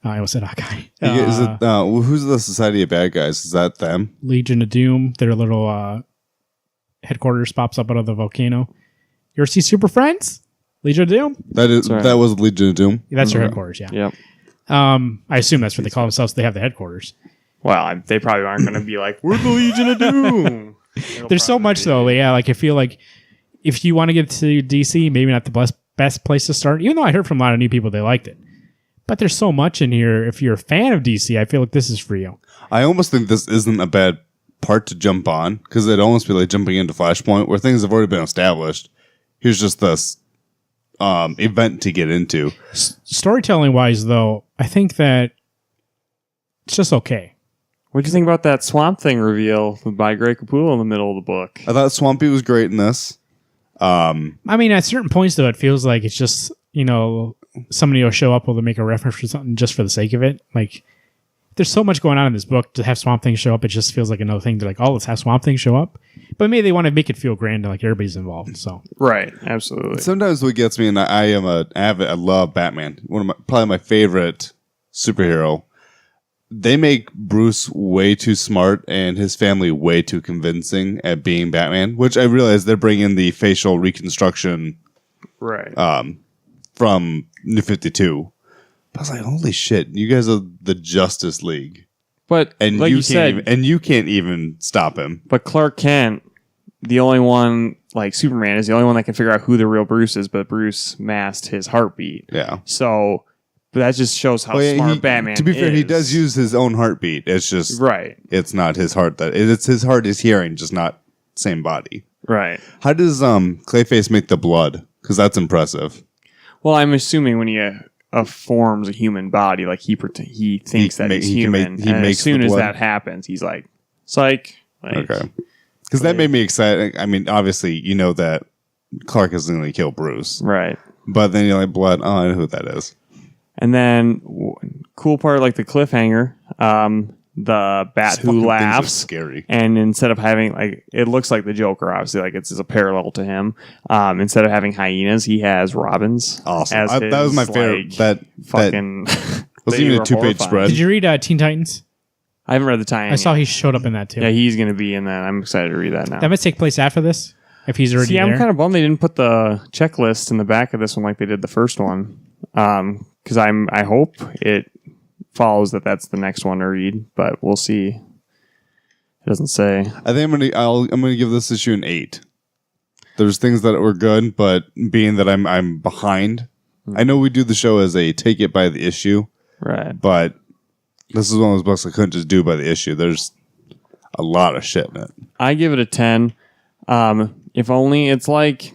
I almost said Hawkeye. Is it who's the Society of Bad Guys? Is that them? Legion of Doom. Their little headquarters pops up out of the volcano. You ever see Super Friends? Legion of Doom? That was Legion of Doom. That's their headquarters, yeah. Yep. I assume that's what they call themselves. They have the headquarters. Well, they probably aren't going to be like, we're the Legion of Doom. There's so much, though. Yeah, like I feel like if you want to get to DC, maybe not the best place to start, even though I heard from a lot of new people they liked it. But there's so much in here. If you're a fan of DC, I feel like this is for you. I almost think this isn't a bad part to jump on, because it'd almost be like jumping into Flashpoint, where things have already been established. Here's just this event to get into. Storytelling wise, though, I think that It's just okay. What do you think about that Swamp Thing reveal by Greg Capullo in the middle of the book? I thought Swampy was great in this. I mean, at certain points, though, it feels like it's just, somebody will show up, will make a reference to something just for the sake of it. Like, there's so much going on in this book to have Swamp Thing show up. It just feels like another thing to like, let's have Swamp Thing show up. But maybe they want to make it feel grand and like everybody's involved. So right, absolutely. Sometimes what gets me, and I love Batman. Probably my favorite superhero. They make Bruce way too smart and his family way too convincing at being Batman, which I realize they're bringing the facial reconstruction, right, from New 52. I was like, holy shit, you guys are the Justice League. But and like you said, you can't even stop him. But Clark Kent, the only one, like Superman, is the only one that can figure out who the real Bruce is, but Bruce masked his heartbeat. Yeah. So but that just shows how smart Batman is. To be fair, he does use his own heartbeat. It's just right. It's not his heart it's his heart is hearing, just not same body. Right. How does Clayface make the blood? Because that's impressive. Well, I'm assuming when he forms a human body, like he thinks that he's human. As soon as that happens, he's like, psych. Like, okay. Because that made me excited. I mean, obviously, you know that Clark isn't going to kill Bruce. Right. But then you're like, blood, I know who that is. And then, cool part, like the cliffhanger, the bat who laughs. Scary. And instead of having, like, it looks like the Joker, obviously, like it's a parallel to him. Instead of having hyenas, he has robins. Awesome. That was my favorite. That fucking. Was even a 2-page spread. Did you read Teen Titans? I haven't read the tie-in. I saw he showed up in that too. Yeah, he's going to be in that. I'm excited to read that now. That might take place after this, if he's already there. I'm kind of bummed they didn't put the checklist in the back of this one like they did the first one. Because I hope it follows that's the next one to read, but we'll see. It doesn't say. I think I'm gonna give this issue an 8. There's things that were good, but being that I'm behind, I know we do the show as a take it by the issue, right? But this is one of those books I couldn't just do by the issue. There's a lot of shit in it. I give it a 10. If only it's like.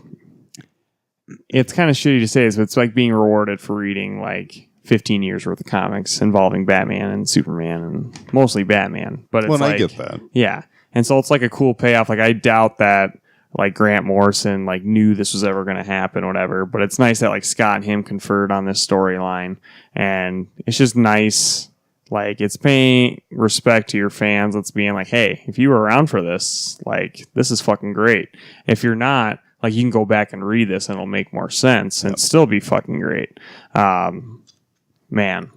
It's kind of shitty to say this, but it's like being rewarded for reading like 15 years worth of comics involving Batman and Superman and mostly Batman. But it's I get that. Yeah. And so it's like a cool payoff. Like I doubt that like Grant Morrison like knew this was ever going to happen or whatever, but it's nice that like Scott and him conferred on this storyline, and it's just nice. Like it's paying respect to your fans. It's being like, hey, if you were around for this, like this is fucking great. If you're not, like you can go back and read this and it'll make more sense and still be fucking great. Man,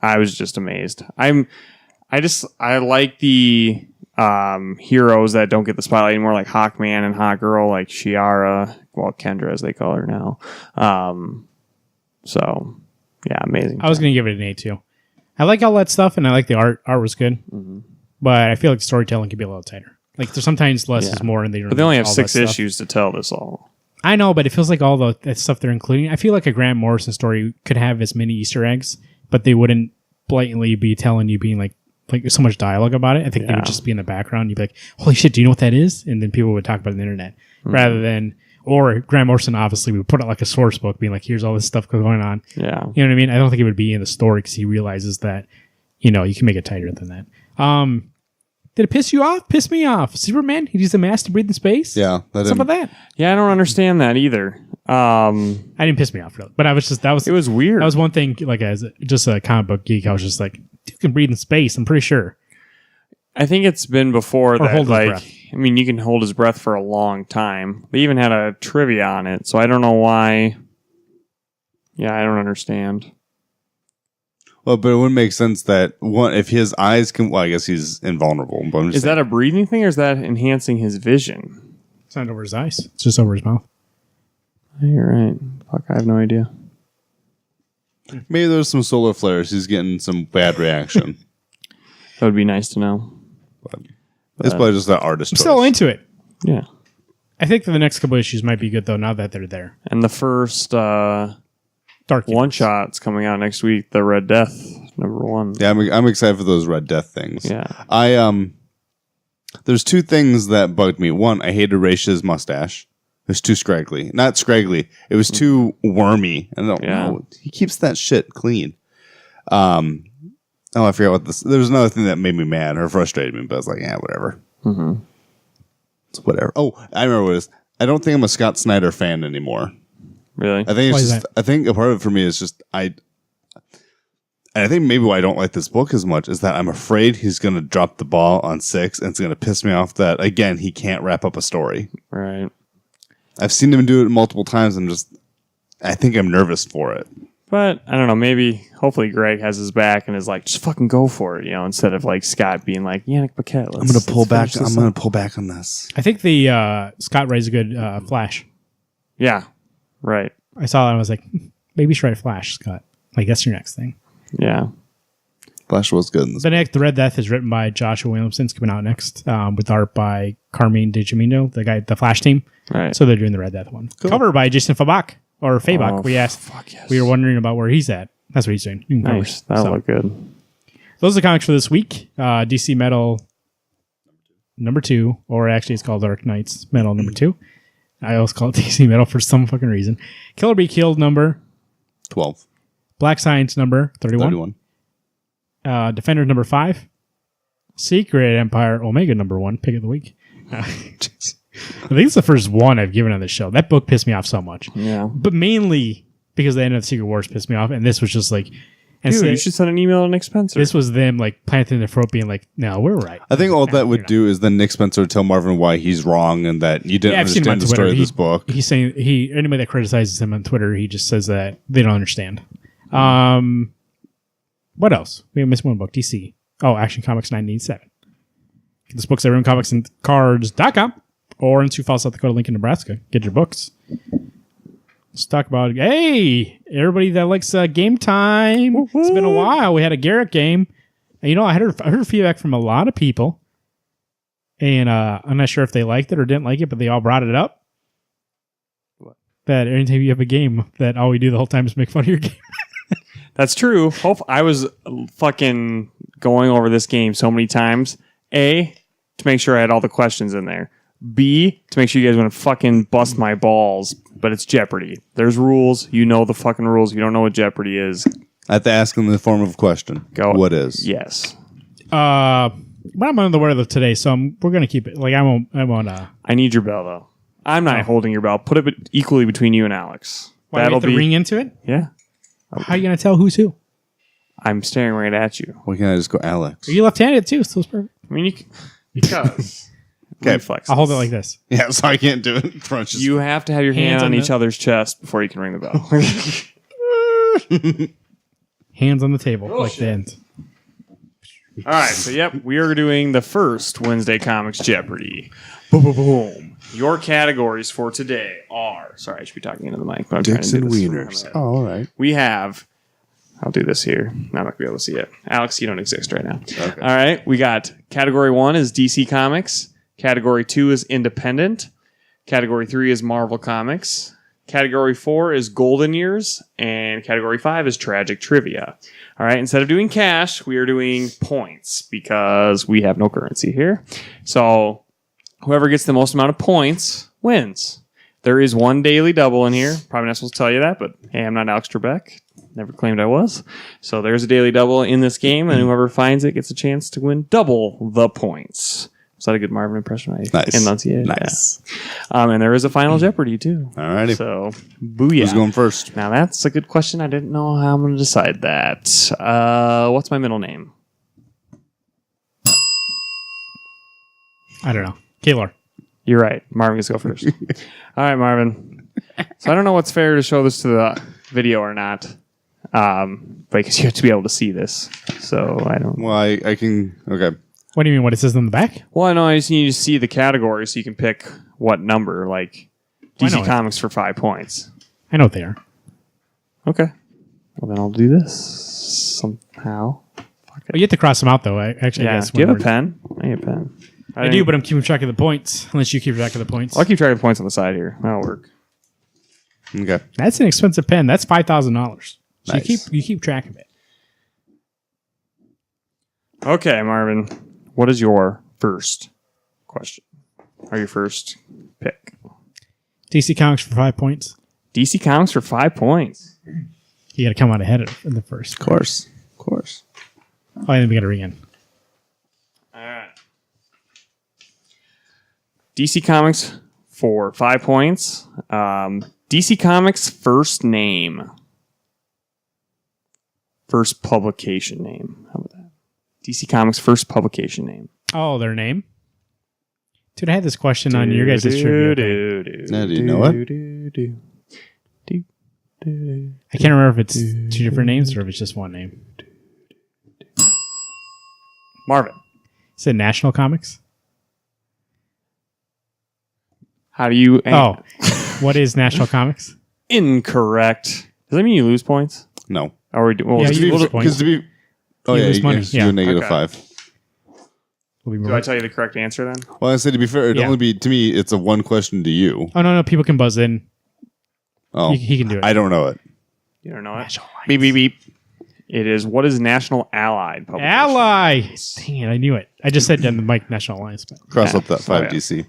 I was just amazed. I like the heroes that don't get the spotlight anymore, like Hawkman and Hawkgirl, like Shiara, well, Kendra as they call her now. So yeah, amazing. I was going to give it an 8 too. I like all that stuff and I like the art. Art was good, but I feel like storytelling could be a little tighter. Like there's sometimes less is more, and but they only have 6 issues to tell this all. I know, but it feels like all that stuff they're including. I feel like a Grant Morrison story could have as many Easter eggs, but they wouldn't blatantly be telling you, being like so much dialogue about it. I think they would just be in the background. You'd be like, "Holy shit, do you know what that is?" And then people would talk about it on the internet rather than. Or Grant Morrison obviously would put out like a source book, being like, "Here's all this stuff going on." Yeah, you know what I mean. I don't think it would be in the story because he realizes that you can make it tighter than that. Did it piss you off? Piss me off. Superman, he used a mask to breathe in space? Yeah. What's up with that? Yeah, I don't understand that either. I didn't piss me off, really. But it was weird. That was one thing, like, as just a comic book geek, I was just like, dude can breathe in space, I'm pretty sure. I think it's been before that, hold his like, breath. I mean, you can hold his breath for a long time. They even had a trivia on it, so I don't know why. Yeah, I don't understand. Well, but it wouldn't make sense that if his eyes can. Well, I guess he's invulnerable. But Is that a breathing thing, or is that enhancing his vision? It's not over his eyes. It's just over his mouth. You're right. Fuck, I have no idea. Maybe there's some solar flares. He's getting some bad reaction. That would be nice to know. But it's probably just that artist. I'm still into it. Yeah. I think the next couple issues might be good, though, now that they're there. And the first Dark one shot's coming out next week, the Red Death #1. Yeah, I'm excited for those Red Death things. Yeah. There's 2 things that bugged me. One, I hated Raish's mustache. It was too scraggly. Not scraggly. It was too wormy. I don't know. He keeps that shit clean. Oh, I forgot what this. There's another thing that made me mad or frustrated me, but I was like, yeah, whatever. Mm-hmm. It's whatever. Oh, I remember what it is. I don't think I'm a Scott Snyder fan anymore. Really? I think it's just. I think a part of it for me is just And I think maybe why I don't like this book as much is that I'm afraid he's going to drop the ball on 6, and it's going to piss me off that again he can't wrap up a story. Right. I've seen him do it multiple times, and I think I'm nervous for it. But I don't know. Maybe, hopefully, Greg has his back and is like, just fucking go for it, instead of like Scott being like, Yannick Paquette. I'm going to pull back. I'm going to pull back on this. I think the Scott writes a good Flash. Yeah. Right. I saw that and I was like, maybe you should write Flash, Scott. Like, that's your next thing. Yeah. Flash was good in this. The Red Death is written by Joshua Williamson. It's coming out next with art by Carmine DiGimino, the Flash team. Right. So they're doing the Red Death one. Cool. Cover by Jason Fabak. Or Fabak. We were wondering about where he's at. That's what he's doing. Nice. That'll look good. Those are the comics for this week. DC Metal number 2, or actually it's called Dark Knights Metal number 2. I always call it DC Metal for some fucking reason. Killer Be Killed number 12. Black Science number 31. Defenders number 5. Secret Empire Omega number 1. Pick of the week. I think it's the first one I've given on this show. That book pissed me off so much. Yeah. But mainly because the end of the Secret Wars pissed me off, and this was just like... Dude, you should send an email to Nick Spencer. This was them like planting their throat, being like, no, we're right. I think all that would do is then Nick Spencer would tell Marvin why he's wrong and that you didn't understand the story of this book. He's saying anybody that criticizes him on Twitter, he just says that they don't understand. What else? We missed one book. DC. Oh, Action Comics 987. Get this book's at roomcomicsandcards.com or in Sioux Falls, South Dakota, Lincoln, Nebraska. Get your books. Let's talk about, hey, everybody that likes game time. Woo-hoo. It's been a while. We had a Garrett game. And, I heard feedback from a lot of people. And I'm not sure if they liked it or didn't like it, but they all brought it up. What? That anytime you have a game, that all we do the whole time is make fun of your game. That's true. I was fucking going over this game so many times. A, to make sure I had all the questions in there. B, to make sure you guys want to fucking bust my balls. But it's Jeopardy. There's rules. You know the fucking rules. You don't know what Jeopardy is. I have to ask in the form of a question. Go. What is? Yes. But I'm under the weather today, so we're gonna keep it. Like I won't. I need your bell though. I'm not holding your bell. Put it equally between you and Alex. Why, that'll be ring into it. Yeah. How are you gonna tell who's who? I'm staring right at you. Why can't I just go Alex? Are you left-handed too? So it's perfect. I mean, you can, because. Okay, I'll hold it like this. Yeah, so I can't do it. You have to have your hand on each other's chest before you can ring the bell. Hands on the table, like the end. All right, so we are doing the first Wednesday Comics Jeopardy. Boom, boom, boom. Your categories for today are... Sorry, I should be talking into the mic, but I'm Dicks trying to do and this. wieners. Oh, all right. We have... I'll do this here. I'm not going to be able to see it. Alex, you don't exist right now. Okay. All right, we got Category 1 is DC Comics. Category 2 is Independent. Category 3 is Marvel Comics. Category 4 is Golden Years. And Category 5 is Tragic Trivia. All right, instead of doing cash, we are doing points because we have no currency here. So whoever gets the most amount of points wins. There is one daily double in here. Probably not supposed to tell you that, but hey, I'm not Alex Trebek. Never claimed I was. So there's a daily double in this game, and whoever finds it gets a chance to win double the points. Was that a good Marvin impression? Nice. Enunciated? Nice. Yeah. And there is a final Jeopardy, too. Alrighty. So, booyah. Who's going first? Now, that's a good question. I didn't know how I'm going to decide that. What's my middle name? I don't know. Kaylor. You're right. Marvin gets to go first. All right, Marvin. So, I don't know what's fair to show this to the video or not. Because you have to be able to see this. So, I don't... Well, I can... Okay. What do you mean? What it says on the back? Well, I know I just need to see the category so you can pick what number, like DC Comics for 5 points. I know what they are. Okay. Well, then I'll do this somehow. Well, you have to cross them out, though. I guess. Do you have a pen? I need a pen. I do, but I'm keeping track of the points. Unless you keep track of the points. I'll keep track of the points on the side here. That'll work. Okay. That's an expensive pen. That's $5,000. So Nice. you keep track of it. Okay, Marvin. What is your first question? Or your first pick? DC Comics for 5 points. DC Comics for 5 points. You got to come out ahead in the first. Of course. Oh, and then we got to ring in. All right. DC Comics for 5 points. DC Comics first name. First publication name. How about that? DC Comics first publication name. Oh, their name? Dude, I had this question on your guys' trivia. Now, do you know it? I can't remember if it's 2 different names or if it's just one name. Marvin. Is it National Comics? How do you... Oh, what is National Comics? Incorrect. Does that mean you lose points? No. Or we do, well, Yeah, just- you we'll- lose points. Because to be... Oh, You yeah, lose money. you Yeah. do a negative Okay. 5. do I tell you the correct answer then? Well, I said, to be fair, it'd Yeah. only be... To me, it's a one question to you. Oh, no, people can buzz in. Oh, He can do it. I don't know it. You don't know it? National Beep, beep, beep. It is, what is National Allied publication? Ally! Dang it, I knew it. I just said on the mic National Alliance. But Cross Yeah. up that 5 yeah. DC.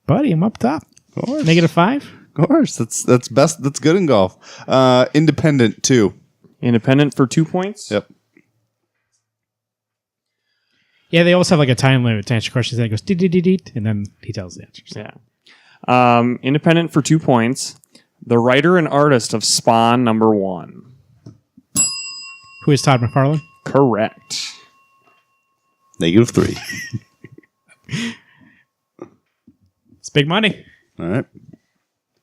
buddy, I'm up top. Of course. -5? Of course. That's best. That's good in golf. Independent, 2. Independent for 2 points? Yep. Yeah, they always have like a time limit to answer questions. And it goes, deet, and then he tells the answers. Yeah. Independent for 2 points. The writer and artist of Spawn #1. Who is Todd McFarlane? Correct. -3. It's big money. All right.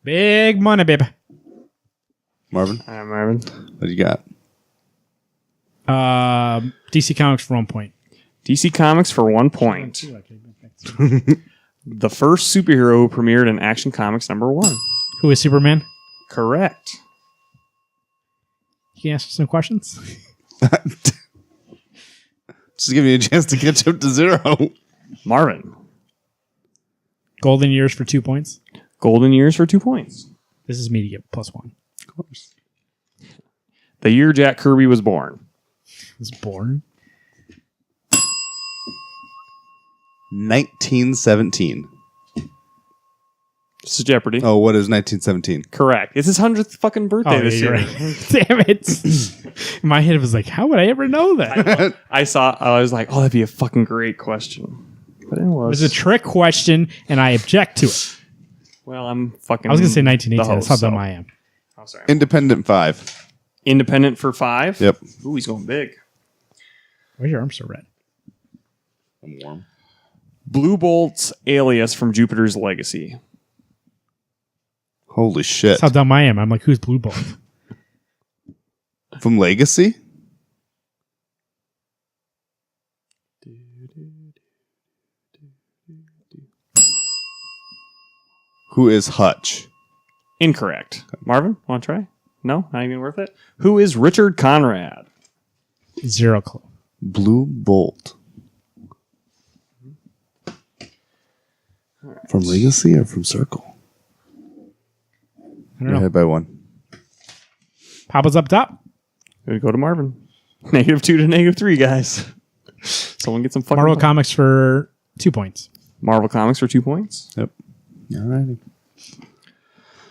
Big money, baby. Marvin, Marvin. what do you got? DC Comics for 1 point. DC Comics for 1 point. The first superhero who premiered in Action Comics #1. Who is Superman? Correct. Can you answer some questions? Just give me a chance to catch up to 0. Marvin. Golden Years for 2 points. Golden Years for 2 points. This is me to get +1. Of course. The year Jack Kirby was born. Was born. 1917. This is Jeopardy. Oh, what is 1917? Correct. It's his 100th fucking birthday this year. Right. Damn it. In my head, it was like, how would I ever know that? I was like, oh, that'd be a fucking great question. But it It was a trick question, and I object to it. Well, I'm fucking. I was going to say the 1918. That's host, how dumb so- I am. Oh, sorry. Independent, 5. Independent for 5? Yep. Ooh, he's going big. Where's your arm so red? I'm warm. Blue Bolt's alias from Jupiter's Legacy. Holy shit. That's how dumb I am. I'm like, who's Blue Bolt? From Legacy? Who is Hutch? Incorrect. Marvin, want to try? No? Not even worth it? Who is Richard Conrad? 0 clue. Blue Bolt. From Legacy or from Circle? I don't know. Ahead by 1. Papa's up top. We go to Marvin. -2 to -3, guys. Someone get some fucking Marvel money. Comics for 2 points. Marvel Comics for 2 points. Yep. Alrighty.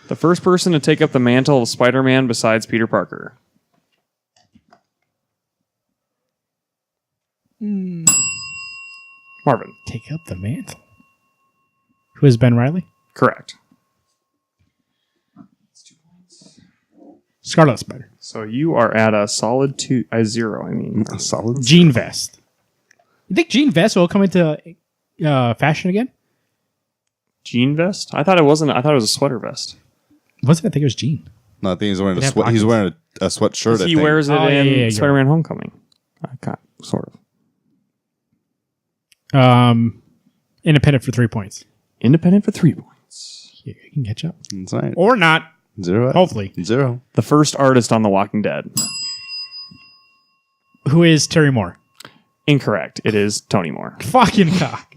The first person to take up the mantle of Spider-Man besides Peter Parker. Marvin. Take up the mantle. Who is Ben Reilly? Correct. Scarlet Spider. So you are at a solid 0. I mean, A solid. Jean Vest. You think Jean Vest will come into fashion again? jean vest? I thought it wasn't. I thought it was a sweater vest. Was it? I think it was Jean. No, I think he's wearing It'd a have sweat. He's pockets. wearing a sweatshirt. I He think. wears it Oh, yeah, in yeah, you're Spider-Man Homecoming. Sort of. Independent for 3 points. Independent for 3 points. Yeah, you can catch up. That's right. Or not. 0. Hopefully. 0. The first artist on The Walking Dead. Who is Terry Moore? Incorrect. It is Tony Moore. Fucking cock.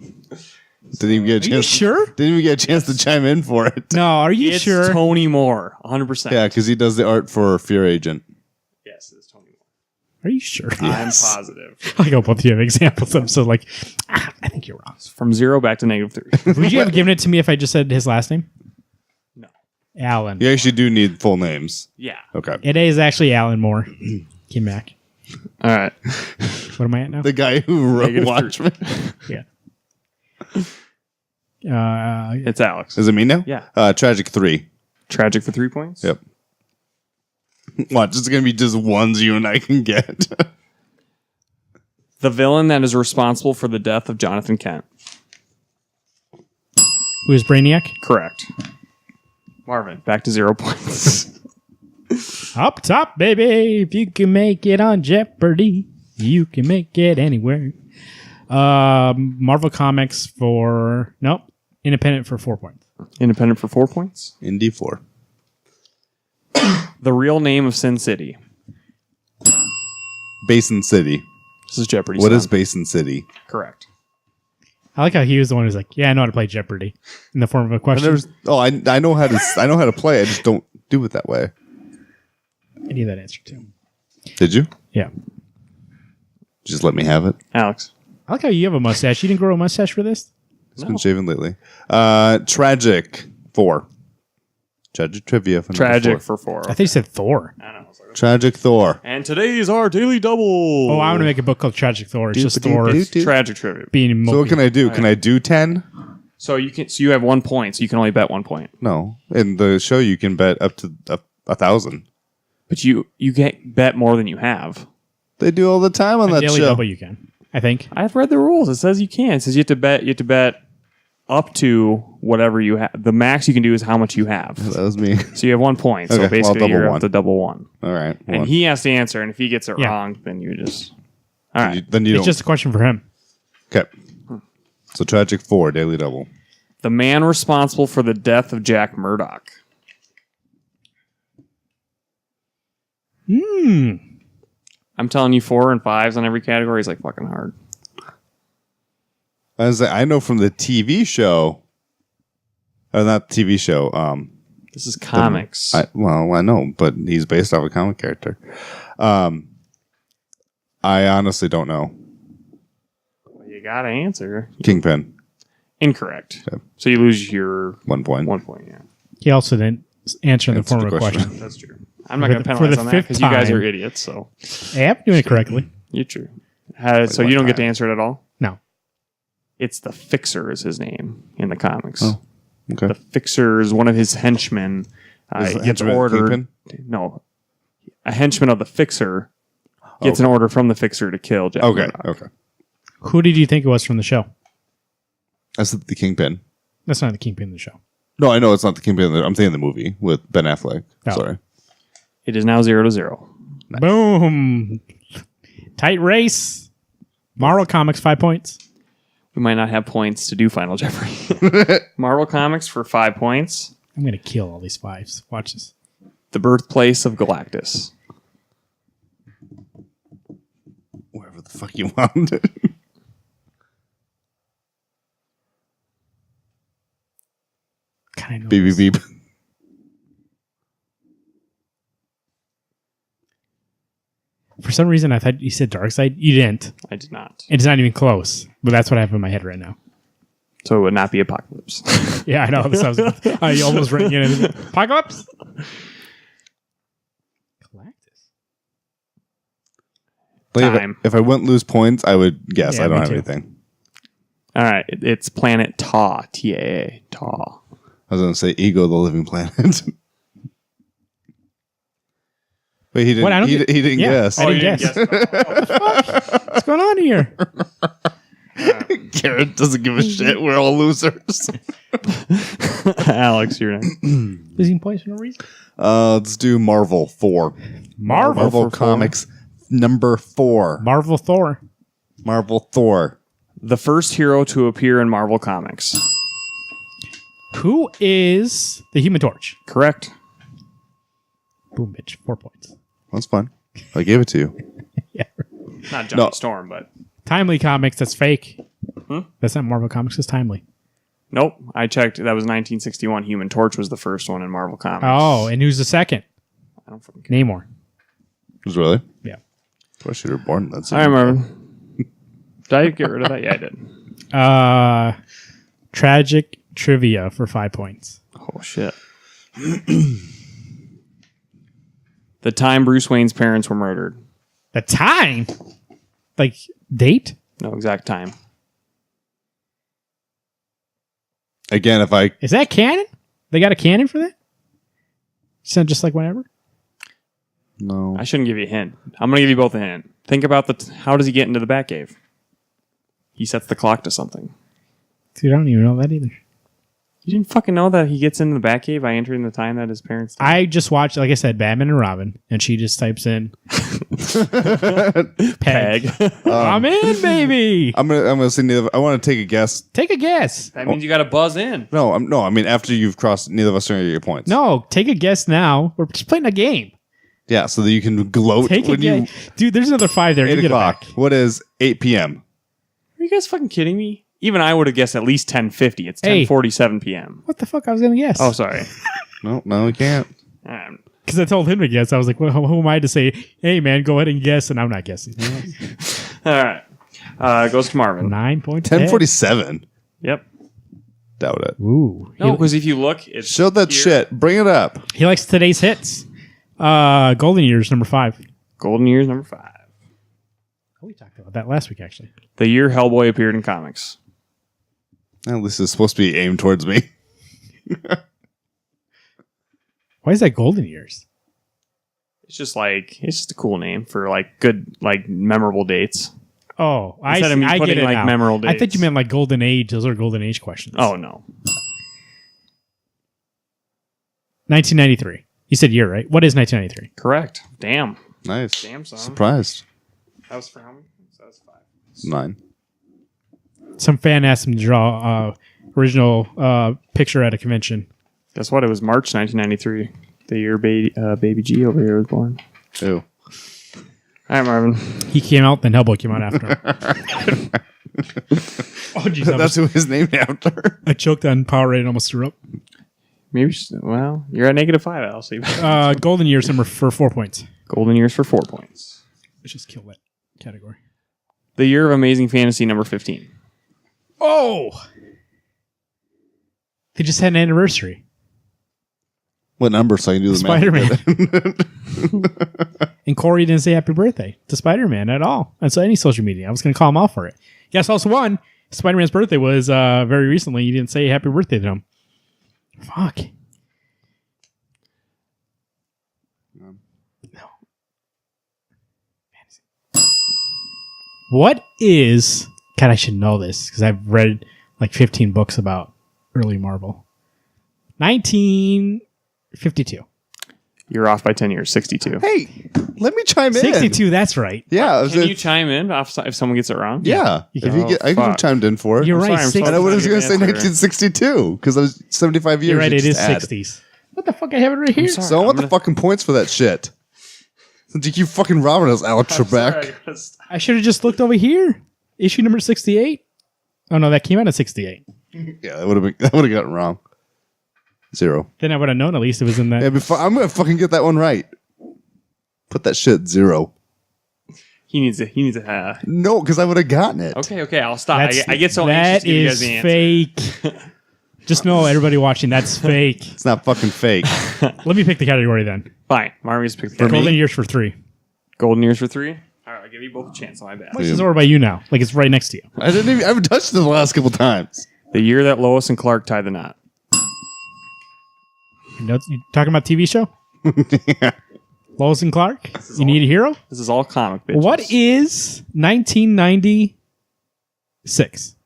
Didn't even get a Are you chance. sure? Didn't even get a chance to chime in for it. No, are you It's sure? Tony Moore. 100%. Yeah, because he does the art for Fear Agent. Yes, it is Tony Moore. Are you sure? Yes. I'm positive. I hope both of you have examples of so like, I think you're wrong. From 0 back to -3. Would you have given it to me if I just said his last name? No. Alan. You actually do need full names. Yeah. Okay. It is actually Alan Moore. Came back. All right. What am I at now? The guy who wrote Negative Watchmen. Yeah. It's Alex. Is it me now? Yeah. Tragic 3. Tragic for 3 points? Yep. Watch, it's going to be just ones you and I can get. The villain that is responsible for the death of Jonathan Kent. Who is Brainiac? Correct. Marvin, back to 0 points. Up top, baby. If you can make it on Jeopardy, you can make it anywhere. Marvel Comics for... Nope. Independent for 4 points. Independent for 4 points. Indy 4. The real name of Sin City. Basin City. This is Jeopardy. What is Basin City? Correct. I like how he was the one who's like, yeah, I know how to play Jeopardy in the form of a question. I know how to play. I just don't do it that way. I knew that answer too. Did you? Yeah. Just let me have it. Alex. I like how you have a mustache. You didn't grow a mustache for this? It's been shaven lately. Tragic 4. Tragic trivia for Tragic number 4. for 4. I think you said Thor. I know. Tragic Thor. And today's our daily double. Oh, I want to make a book called Tragic Thor. It's just Thor Tragic trivia. being So what can I do? Can I do 10? So you have 1 point, so you can only bet 1 point. No. In the show, you can bet up to 1,000. But you get bet more than you have. They do all the time on that daily show. double you can, I think. I've read the rules. It says you can. It says you have to bet up to whatever you have. The max you can do is how much you have. That was me. So you have 1 point. Okay, So well, basically double you're one. up to double 1. All right. And one. he has to answer, and if he gets it Yeah. wrong, then you just... All right. Then you It's don't. just a question for him. Okay. So Tragic 4, daily double. The man responsible for the death of Jack Murdoch. I'm telling you 4 and 5s on every category is like fucking hard. I know from the TV show, or not TV show. This is comics. I know, but he's based off a comic character. I honestly don't know. Well, you gotta answer. Kingpin, Incorrect. Okay. So you lose your 1 point. 1 point, yeah. He also didn't answer in the Answer form the of a question. question. That's true. I'm not For going to the- for penalize the on that fifth because you guys time. are idiots. So Hey, I'm doing it correctly. you're true. So one you don't get to time. answer it at all? No. It's the Fixer is his name in the comics. Oh, okay. The Fixer is one of his henchmen. Is the Gets henchman ordered. Kingpin? No. A henchman of the Fixer gets an order from the Fixer to kill Jack Okay. Murdoch. Okay. Who did you think it was from the show? That's the Kingpin. That's not the Kingpin in the show. No, I know it's not the Kingpin. I'm thinking the movie with Ben Affleck. Oh. Sorry. It is now 0-0. Boom. Tight race. Marvel Comics, 5 points. We might not have points to do Final Jeopardy. Marvel Comics for 5 points. I'm going to kill all these fives. Watch this. The birthplace of Galactus. Wherever the fuck you want. Kind of. Beep, beep, beep. For some reason, I thought you said Darkseid. You didn't. I did not. It's not even close. But that's what I have in my head right now. So it would not be Apocalypse. Yeah, I know. This sounds. I almost ran in. Apocalypse. Galactus. Like, Time. if I wouldn't lose points, I would guess. Yeah, I don't me have too. anything. All right. It's planet Ta. T-A-A. Ta. I was going to say Ego, the living planet. Wait, he didn't. What? I don't He get- didn't yeah. guess. I didn't guess. What's going on here? Garrett doesn't give a shit. We're all losers. Alex, you're next. Losing points for no reason. Let's do Marvel 4. Marvel. Marvel Comics number 4. Marvel Thor. Marvel Thor. The first hero to appear in Marvel Comics. Who is the Human Torch? Correct. Boom, bitch. 4 points. That's fine. I gave it to you. Yeah. Not Johnny No. Storm, but... Timely Comics. That's fake. That's not Marvel Comics. It's Timely. Nope. I checked. That was 1961. Human Torch was the first one in Marvel Comics. Oh, and who's the second? I don't fucking care. Namor. Was really? Yeah. I should have born. That's All right, Marvin. Did I get rid of that? Yeah, I did. Tragic Trivia for 5 points. Oh, shit. The time Bruce Wayne's parents were murdered. The time? Like, date? No exact time. Again, if I Is that canon? They got a canon for that? Sound just like whenever? no, I shouldn't give you a hint. I'm going to give you both a hint. Think about how does he get into the Batcave? He sets the clock to something. Dude, I don't even know that either. You didn't fucking know that he gets into the Batcave by entering the time that his parents did? I just watched, like I said, Batman and Robin, and she just types in Peg. I'm in, baby. I'm gonna say neither. I want to take a guess. Take a guess. That means you got to buzz in. No, I mean after you've crossed, neither of us are gonna get your points. No, take a guess now. We're just playing a game. Yeah, so that you can gloat Take a when you. guess. Dude, there's another 5 there. You 8 get it o'clock. back. What is 8 p.m.? Are you guys fucking kidding me? Even I would have guessed at least 10:50. It's Hey. 10:47 p.m. What the fuck? I was going to guess. Oh, sorry. No, we can't. Because I told him to guess. I was like, well, who am I to say, hey, man, go ahead and guess? And I'm not guessing. All right. Goes to Marvin. 9 points. 10:47. Yep. Doubt it. Ooh. No, because if you look, it's Show that here. shit. Bring it up. He likes today's hits. Golden Years, number 5. Golden Years, number 5. Oh, we talked about that last week, actually. The year Hellboy appeared in comics. At least it's supposed to be aimed towards me. Why is that Golden Years? It's just a cool name for like good, like memorable dates. Oh, I Instead of me get putting, it like, now. memorable I thought dates. you meant like Golden Age. Those are Golden Age questions. Oh no. 1993. You said year, right? What is 1993? Correct. Damn. Nice. Damn, son. Surprised. That was for how many? That was 5. 9. Some fan asked him to draw original picture at a convention. Guess what? It was March 1993. The year Baby G over here was born. Ew. All right, Marvin. He came out, then Hellboy came out after him. Oh, jeez. That's who his named after. I choked on Powerade and almost threw up. Maybe. Well, you're at -5. I'll see. Golden Years number for 4 points. Golden Years for 4 points. Let's just kill that category. The year of Amazing Fantasy number 15. Oh! They just had an anniversary. What number so I can do the Spider-Man. And Corey didn't say happy birthday to Spider-Man at all. And so any social media. I was going to call him out for it. Yes, also one. Spider-Man's birthday was very recently. You didn't say happy birthday to him. Fuck. No. What is... God, I should know this because I've read like 15 books about early Marvel. 1952. You're off by 10 years. 62. Hey, let me chime in. 62, that's right. Yeah. Can you chime in if someone gets it wrong? Yeah. You If can. you get, I fuck. chimed in for it. You're I'm right. sorry, I'm 60. And I was going to say Answer. 1962 because I was 75 years. You're right, you it is just add. 60s. What the fuck? I have it right here. sorry. So I want I'm the fucking points for that shit. Since you keep fucking robbing us, Alex Trebek. I should have just looked over here. Issue number 68. Oh, no, that came out at 68. Yeah, that would have gotten wrong. 0. Then I would have known at least it was in that. Yeah, I'm going to fucking get that one right. Put that shit 0. He needs a. No, because I would have gotten it. Okay. I'll stop. I get so That anxious to give you guys is the answer. fake. Just know, everybody watching, that's fake. It's not fucking fake. Let me pick the category then. Fine. Marvin's picked the For me? Golden Years for 3. Golden Years for 3. All right, I'll give you both a chance. My bad. Which is over by you now. Like it's right next to you. I haven't touched it the last couple times. The year that Lois and Clark tied the knot. You talking about TV show? Yeah. Lois and Clark? You need a hero? This is all comic bitches. What is 1996?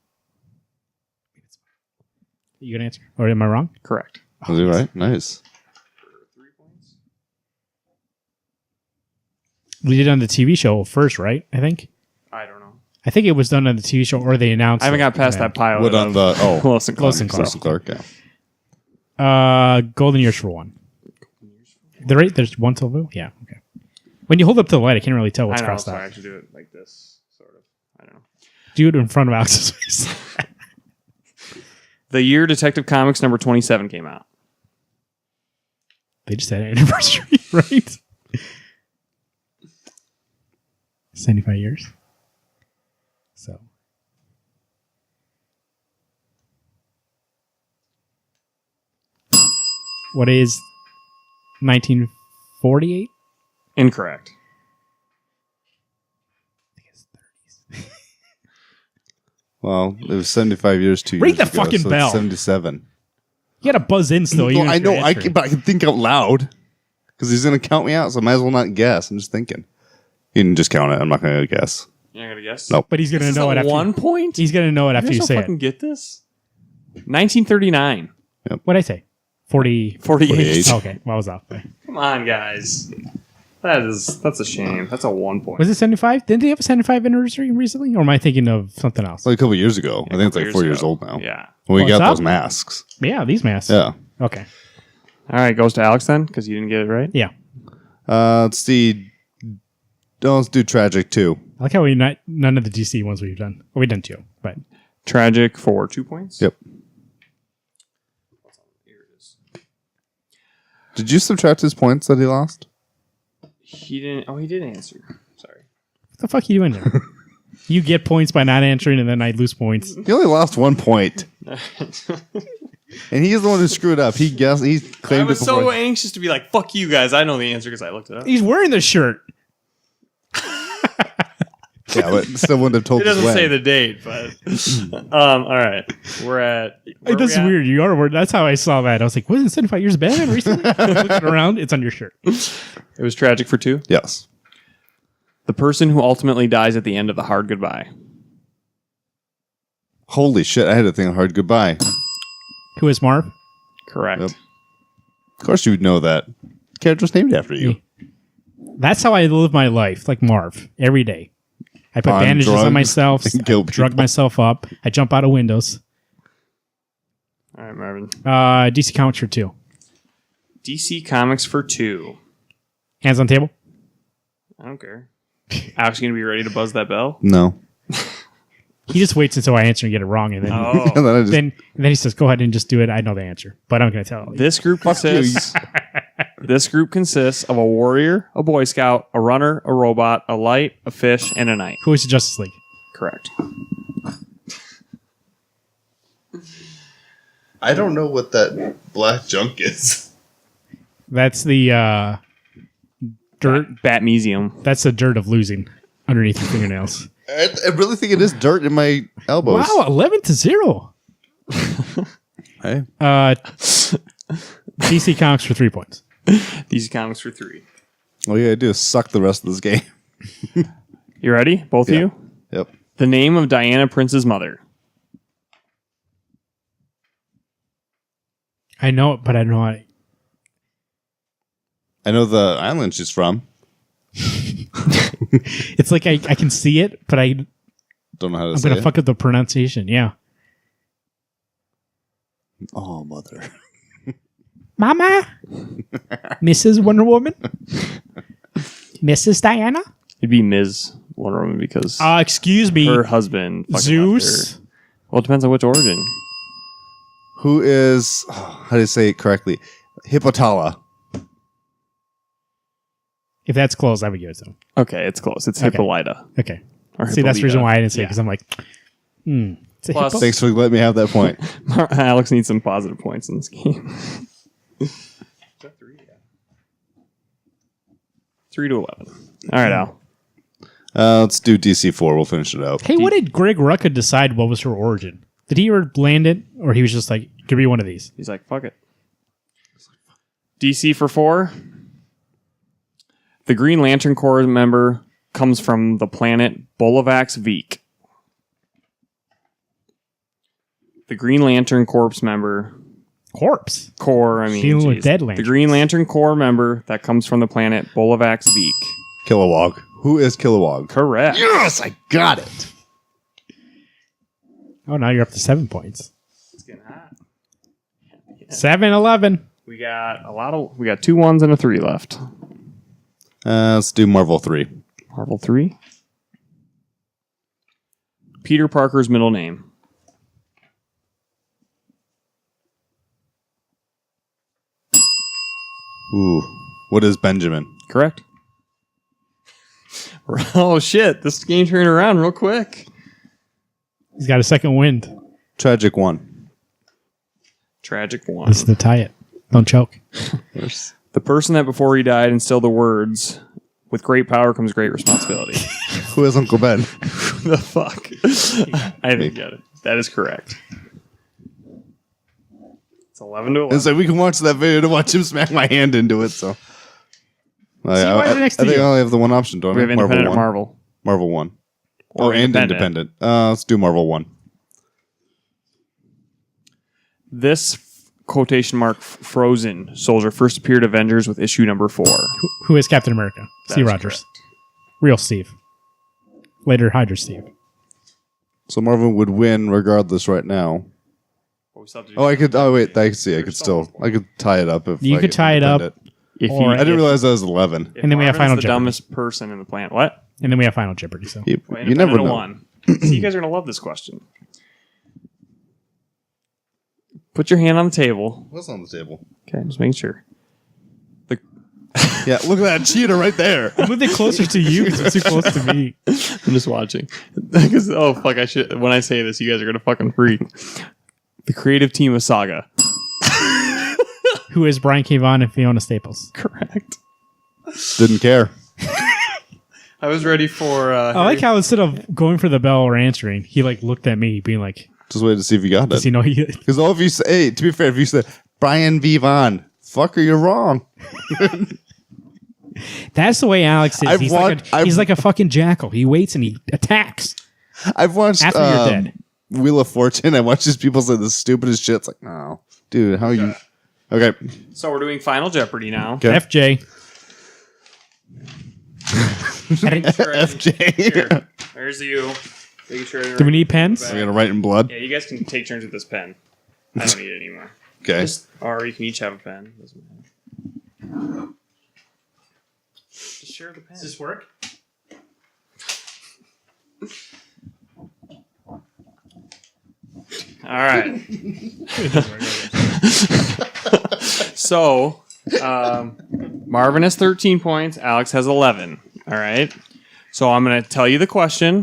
You gonna answer? Or am I wrong? Correct. Was he right? Nice. We did it on the TV show first, right? I think. I don't know. I think it was done on the TV show, or they announced. I haven't got past that pilot. What on the Lois and Clark. Lois and Clark. so- Clark? Yeah. Golden Years for 1. There's one syllable? Yeah, okay. When you hold up to the light, I can't really tell what's I know. crossed Sorry, I out. should do it like this, sort of. I don't know. Do it in front of Alex's face. The year Detective Comics number 27 came out. They just had an anniversary, right? 75 years. So. What is 1948? Incorrect. Well, it was 75 years, 2 Ring years the ago, fucking so bell. It's 77. You gotta buzz in still. Well, even I if you're know, answering. but I can think out loud because he's going to count me out, so I might as well not guess. I'm just thinking. You can just count it. I'm not going to guess. You're not gonna guess? Nope. But he's gonna This is know it a after. 1 point? He's gonna know it after You you guys say don't it. fucking get this? 1939. What'd I say? 40. 48. Okay, well, I was off. Come on, guys. That's a shame. That's a 1 point. Was it 75? Didn't they have a 75 anniversary recently? Or am I thinking of something else? Like a couple years ago. I think it's like 4 years ago. old now. Yeah. When we What's got up? those masks. Yeah, these masks. Yeah. Okay. All right, goes to Alex then, because you didn't get it right. Yeah. Let's see. Let's do Tragic 2. I like how none of the DC ones we've done. Well, we've done 2, but Tragic for 2 points. Yep. Here it is. Did you subtract his points that he lost? He didn't. Oh, he did answer. Sorry. what the fuck are you doing there? You get points by not answering, and then I lose points. He only lost 1 point. And he's the one who screwed up. He guessed. He claimed I was it before. so anxious to be like, "Fuck you guys!" I know the answer because I looked it up. He's wearing the shirt. Yeah, but still wouldn't have told It us doesn't when. say the date, but all right, we're at. where That's we at? weird. You are. That's how I saw that. I was like, wasn't 75 years Batman recently? Looking around, it's on your shirt. It was Tragic for 2. Yes. The person who ultimately dies at the end of the hard goodbye. Holy shit! I had to think of Hard Goodbye. Who is Marv? Correct. Yep. Of course, you would know that. The character's named after you. That's how I live my life, like Marv, every day. I put On bandages on drugs myself, and kill drug people. myself up. I jump out of windows. All right, Marvin. DC Comics for 2. DC Comics for 2. Hands on table. I don't care. Alex, you gonna be ready to buzz that bell? No. He just waits until I answer and get it wrong, and then Oh. And then I just, then he says, "Go ahead and just do it." I know the answer, but I'm going to tell you. This group consists. This group consists of a warrior, a Boy Scout, a runner, a robot, a light, a fish, and a knight. Who is the Justice League? Correct. I don't know what that black junk is. That's the dirt. Bat Museum. That's the dirt of losing underneath your fingernails. I really think it is dirt in my elbows. Wow, 11-0. Hey. DC Comics for 3 points. DC Comics for 3. All you gotta do is suck the rest of this game. You ready? Both of Yeah. you? Yep. The name of Diana Prince's mother. I know it, but I don't know. I know the island she's from. It's like I can see it, but I'm Don't know how to going say to it. fuck up the pronunciation. Yeah. Oh, mother. Mama? Mrs. Wonder Woman? Mrs. Diana? It'd be Ms. Wonder Woman because Excuse me. her husband fucking Zeus? left her. Well, it depends on which origin. Who is, how do you say it correctly? Hippotala. If that's close, I would give it to him. Okay, it's close. It's Okay. Hippolyta. Okay. Or See, that's the reason why I didn't say it, Yeah. because I'm like, it's a Plus- hippo? Thanks for letting me have that point. Alex needs some positive points in this game. 3 to 11. All right, Al. Let's do DC4. We'll finish it out. Hey, what did Greg Rucka decide what was her origin? Did he ever land it, or he was just like, could be one of these? He's like, fuck it. DC for 4. The Green Lantern Corps member comes from the planet Bolivax Veek. The Green Lantern Corps member... Corpse. Corps, I mean... Dealing with geez. dead The lanterns. Green Lantern Corps member that comes from the planet Bolivax Veek. Kilowog. Who is Kilowog? Correct. Yes, I got it. Oh, now you're up to 7 points. It's getting hot. 7-11. We got 2 1s and a 3 left. Let's do Marvel 3. Marvel 3. Peter Parker's middle name. Ooh. What is Benjamin? Correct. Oh shit! This game turned around real quick. He's got a second wind. Tragic 1. Tragic 1. This is to tie it. Don't choke. The person that before he died instilled the words, "With great power comes great responsibility." Who is Uncle Ben? The fuck? I didn't get it. That is correct. It's 11-11. And so we can watch that video to watch him smack my hand into it. So why is it next to I think you? I only have the one option, don't We have independent or one. Marvel. Marvel 1. Or and independent. Let's do Marvel 1. This quotation mark Frozen soldier first appeared Avengers with issue number 4. Who is Captain America? That Steve is Rogers. correct. Real Steve. Later Hydra Steve. So Marvin would win regardless right now. I could see. I could tie it up if You I could get tie it up. independent. If Or- I didn't realize that was 11. And then we have Marvin's Final the Jeopardy. dumbest person in the planet. What? And then we have Final Jeopardy. So You, Well, you never independent know. One. So you guys are gonna love this question. Put your hand on the table. What's on the table? Okay, just making sure. Yeah, look at that cheater right there. move it closer to you because it's too close to me. I'm just watching. Because oh fuck, I should. When I say this, you guys are gonna fucking freak. The creative team of Saga. Who is Brian K. Vaughan and Fiona Staples? Correct. Didn't care. I was ready for. I like how instead of going for the bell or answering, he like looked at me, being like, Just waited to see if you got "Does it. he know he?" Because all of you say, hey, to be fair, if you said Brian V. Vaughn, fucker, you're wrong. That's the way Alex is. He's like a fucking jackal. He waits and he attacks I've watched after you're dead. Wheel of Fortune. I watch these people say the stupidest shit. It's like, no, dude, how are you? Okay. So we're doing Final Jeopardy now. Okay. FJ. FJ. Here, there's you. Making sure Do we need pens? I'm going to write in blood. Yeah, you guys can take turns with this pen. I don't need it anymore. Okay. Or you can each have a pen. Doesn't matter. Just share the pen. Does this work? All right. So, Marvin has 13 points. Alex has 11. All right. So I'm going to tell you the question.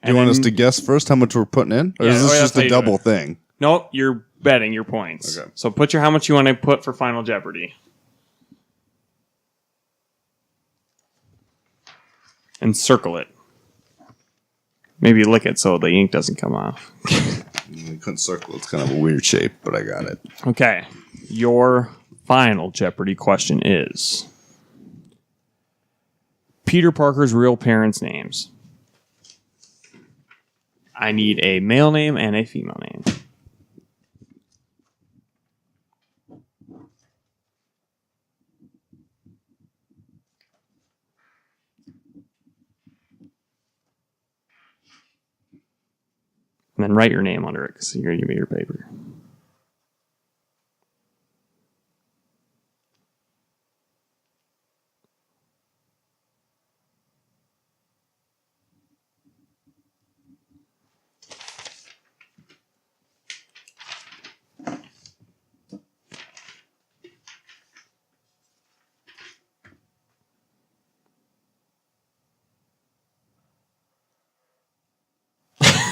Do you want us to guess first how much we're putting in? Or Yeah, is this that's just how a you do double it. thing? Nope, you're betting your points. Okay. So put how much you want to put for Final Jeopardy. And circle it. Maybe lick it so the ink doesn't come off. I couldn't circle. It's kind of a weird shape, but I got it. Okay. Your Final Jeopardy question is Peter Parker's real parents' names. I need a male name and a female name. And then write your name under it because you're going to give me your paper.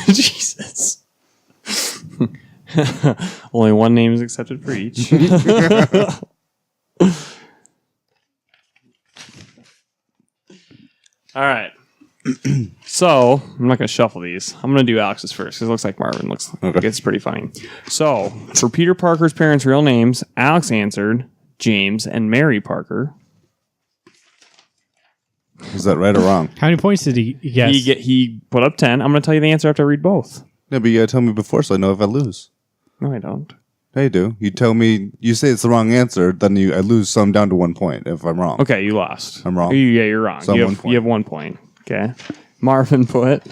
Jesus. Only one name is accepted for each. All right. So, I'm not going to shuffle these. I'm going to do Alex's first because it looks like Marvin looks like it's pretty funny. So, for Peter Parker's parents' real names, Alex answered James and Mary Parker. Is that right or wrong? How many points did he guess? He put up 10. I'm going to tell you the answer after I read both. Yeah, but you got to tell me before so I know if I lose. No, I don't. Yeah, you do. You tell me, you say it's the wrong answer, then I lose some down to 1 point if I'm wrong. Okay, you lost. I'm wrong? Yeah, you're wrong. So you, 1 have, point. you have 1 point. Okay. Marvin put.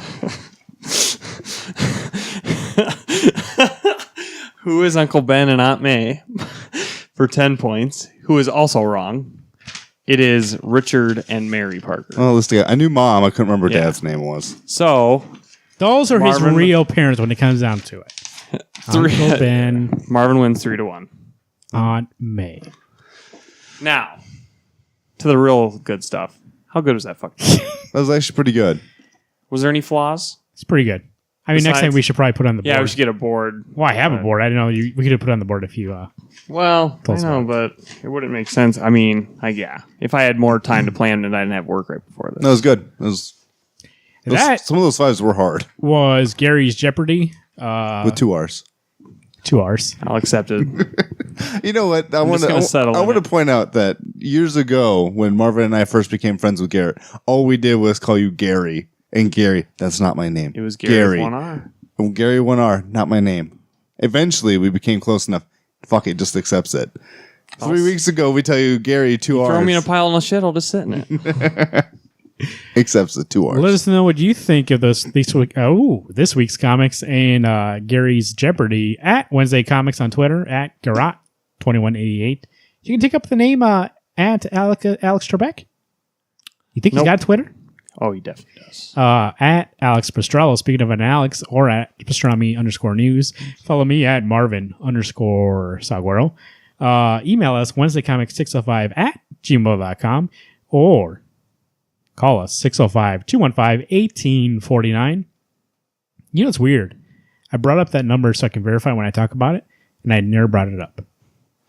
Who is Uncle Ben and Aunt May for 10 points? Who is also wrong. It is Richard and Mary Parker. Oh, let's do it. I knew Mom. I couldn't remember what Yeah. Dad's name was. So, Those are Marvin- his real parents when it comes down to it. Three- Uncle Ben, Marvin wins 3-1. Aunt May. Now, to the real good stuff. How good was that fucking game? That was actually pretty good. Was there any flaws? It's pretty good. I mean, next Besides- time we should probably put it on the board. Yeah, we should get a board. Well, I have a board. I didn't know we could have put it on the board if you. Well, I Close know, but it wouldn't make sense. I mean, yeah. If I had more time to plan and I didn't have work right before this. No, it was good. It was. Some of those 5s were hard. Was Garry's Jeopardy. With 2 R's. 2 R's. I'll accept it. You know what? I want to point out that years ago, when Marvin and I first became friends with Garrett, all we did was call you Garry. And Garry, that's not my name. It was Gary. 1R. Gary 1R, not my name. Eventually, we became close enough. Fuck it, just accepts it. 3 weeks ago, we tell you Garry 2 R's. Throw me in a pile of shit, I'll just sit in it. Accepts the 2 R's. Let us know what you think of this week's comics and Garry's Jeopardy at Wednesday Comics on Twitter at Garrett2188. You can take up the name at Alex Trebek. You think he's got Twitter? Oh, he definitely does. At Alex Pastrello, speaking of an Alex, or at pastrami_news. Follow me at Marvin_Saguero. Email us WednesdayComics605 at gmail.com or call us 605-215-1849. You know, it's weird. I brought up that number so I can verify when I talk about it, and I never brought it up.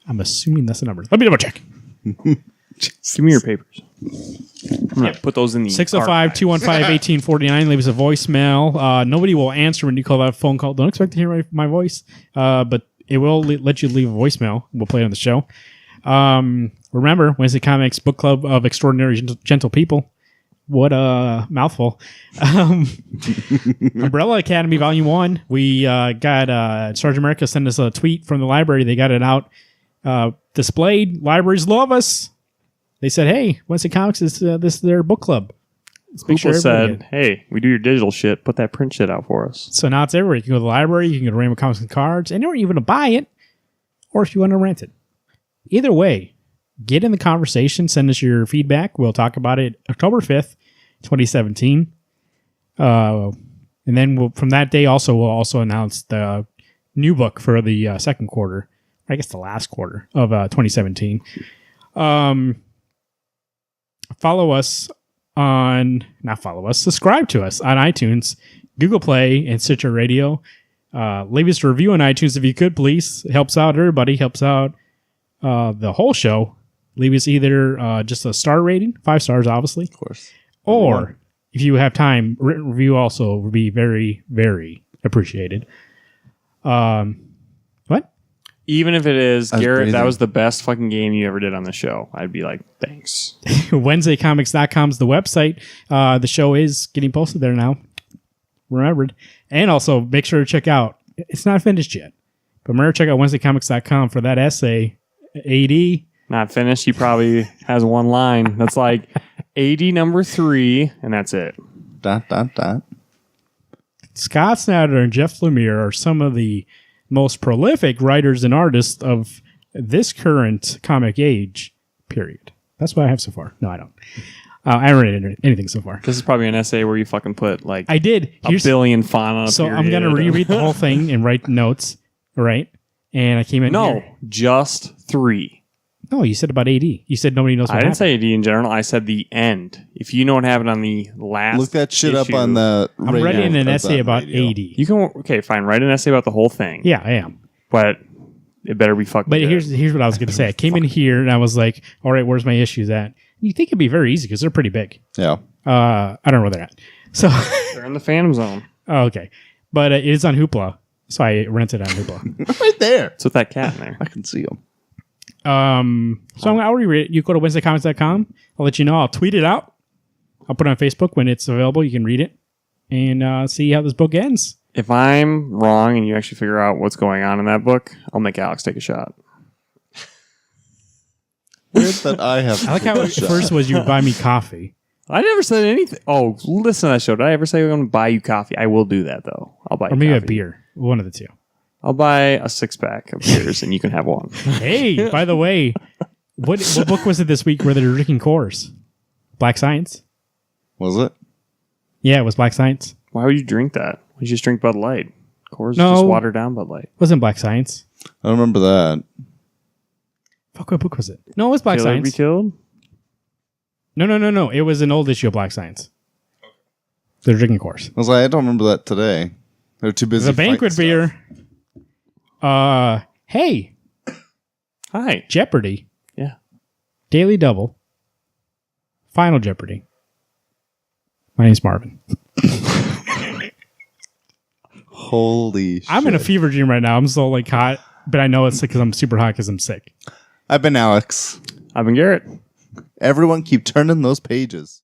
I'm assuming that's the number. Let me double check. Give me your papers. I'm going to put those in the 605-215-1849. Leave us a voicemail. Nobody will answer when you call that phone call. Don't expect to hear my voice, but it will let you leave a voicemail. We'll play it on the show. Remember, Wednesday Comics Book Club of Extraordinary Gentle People. What a mouthful. Umbrella Academy Volume 1. We got Sergeant America sent us a tweet from the library. They got it out displayed. Libraries love us. They said, hey, Wednesday Comics is this is their book club. People said, hey, we do your digital shit. Put that print shit out for us. So now it's everywhere. You can go to the library. You can go to Rainbow Comics and Cards. And you're even to buy it or if you want to rent it. Either way, get in the conversation. Send us your feedback. We'll talk about it October 5th, 2017. And then from that day we'll also announce the new book for the second quarter. I guess the last quarter of 2017. Subscribe to us on iTunes, Google Play, and Stitcher Radio. Leave us a review on iTunes if you could, please. It helps out everybody, helps out the whole show. Leave us either just a star rating, 5 stars, obviously. Of course. Or, if you have time, written review also would be very, very appreciated. What? Even if it is, Garrett, that was the best fucking game you ever did on the show. I'd be like, thanks. WednesdayComics.com is the website. The show is getting posted there now. Remembered. And also, make sure to check out, it's not finished yet, but remember to check out WednesdayComics.com for that essay. AD. Not finished. He probably has one line. That's like AD number 3, and that's it. ... Scott Snyder and Jeff Lemire are some of the most prolific writers and artists of this current comic age, period. That's what I have so far. No, I don't. I haven't read anything so far. This is probably an essay where you fucking put like I did. a billion font on a So period. I'm going to reread the whole thing and write notes, right? And I came in here. Just 3. No, you said about AD. You said nobody knows what I didn't happened. say AD in general. I said the end. If you know what happened on the last Look that shit issue, up on the I'm writing an essay about AD. You can fine. Write an essay about the whole thing. Yeah, I am. But it better be fucking But good. here's what I was going to say. I came in here and I was like, all right, where's my issues at? You think it'd be very easy because they're pretty big. Yeah. I don't know where they're at. So They're in the Phantom Zone. Oh, okay. But it is on Hoopla. So I rented it on Hoopla. Right there. It's with that cat in there. I can see him. So I'll reread it. You go to WednesdayComics.com. I'll let you know. I'll tweet it out. I'll put it on Facebook when it's available. You can read it and see how this book ends. If I'm wrong and you actually figure out what's going on in that book, I'll make Alex take a shot. Weird that I have. I like how it first was you would buy me coffee. I never said anything. Oh, listen to that show. Did I ever say I'm going to buy you coffee? I will do that, though. I'll buy you Or maybe coffee. a beer. One of the two. I'll buy a 6-pack of beers and you can have one. Hey, by the way, what book was it this week where they're drinking Coors? Black Science? Was it? Yeah, it was Black Science. Why would you drink that? You just drink Bud Light. Coors is No. just watered down Bud Light. It wasn't Black Science. I don't remember that. Fuck, what book was it? No, it was Black Kill or Be Science. Killed? No. It was an old issue of Black Science. They're drinking Coors. I was like, I don't remember that today. They're too busy. The banquet fighting stuff. beer. Hey, Hi. Jeopardy. Yeah. Daily Double. Final Jeopardy. My name's Marvin. Holy shit. I'm in a fever dream right now. I'm so like hot, but I know it's because I'm super hot because I'm sick. I've been Alex. I've been Garrett. Everyone keep turning those pages.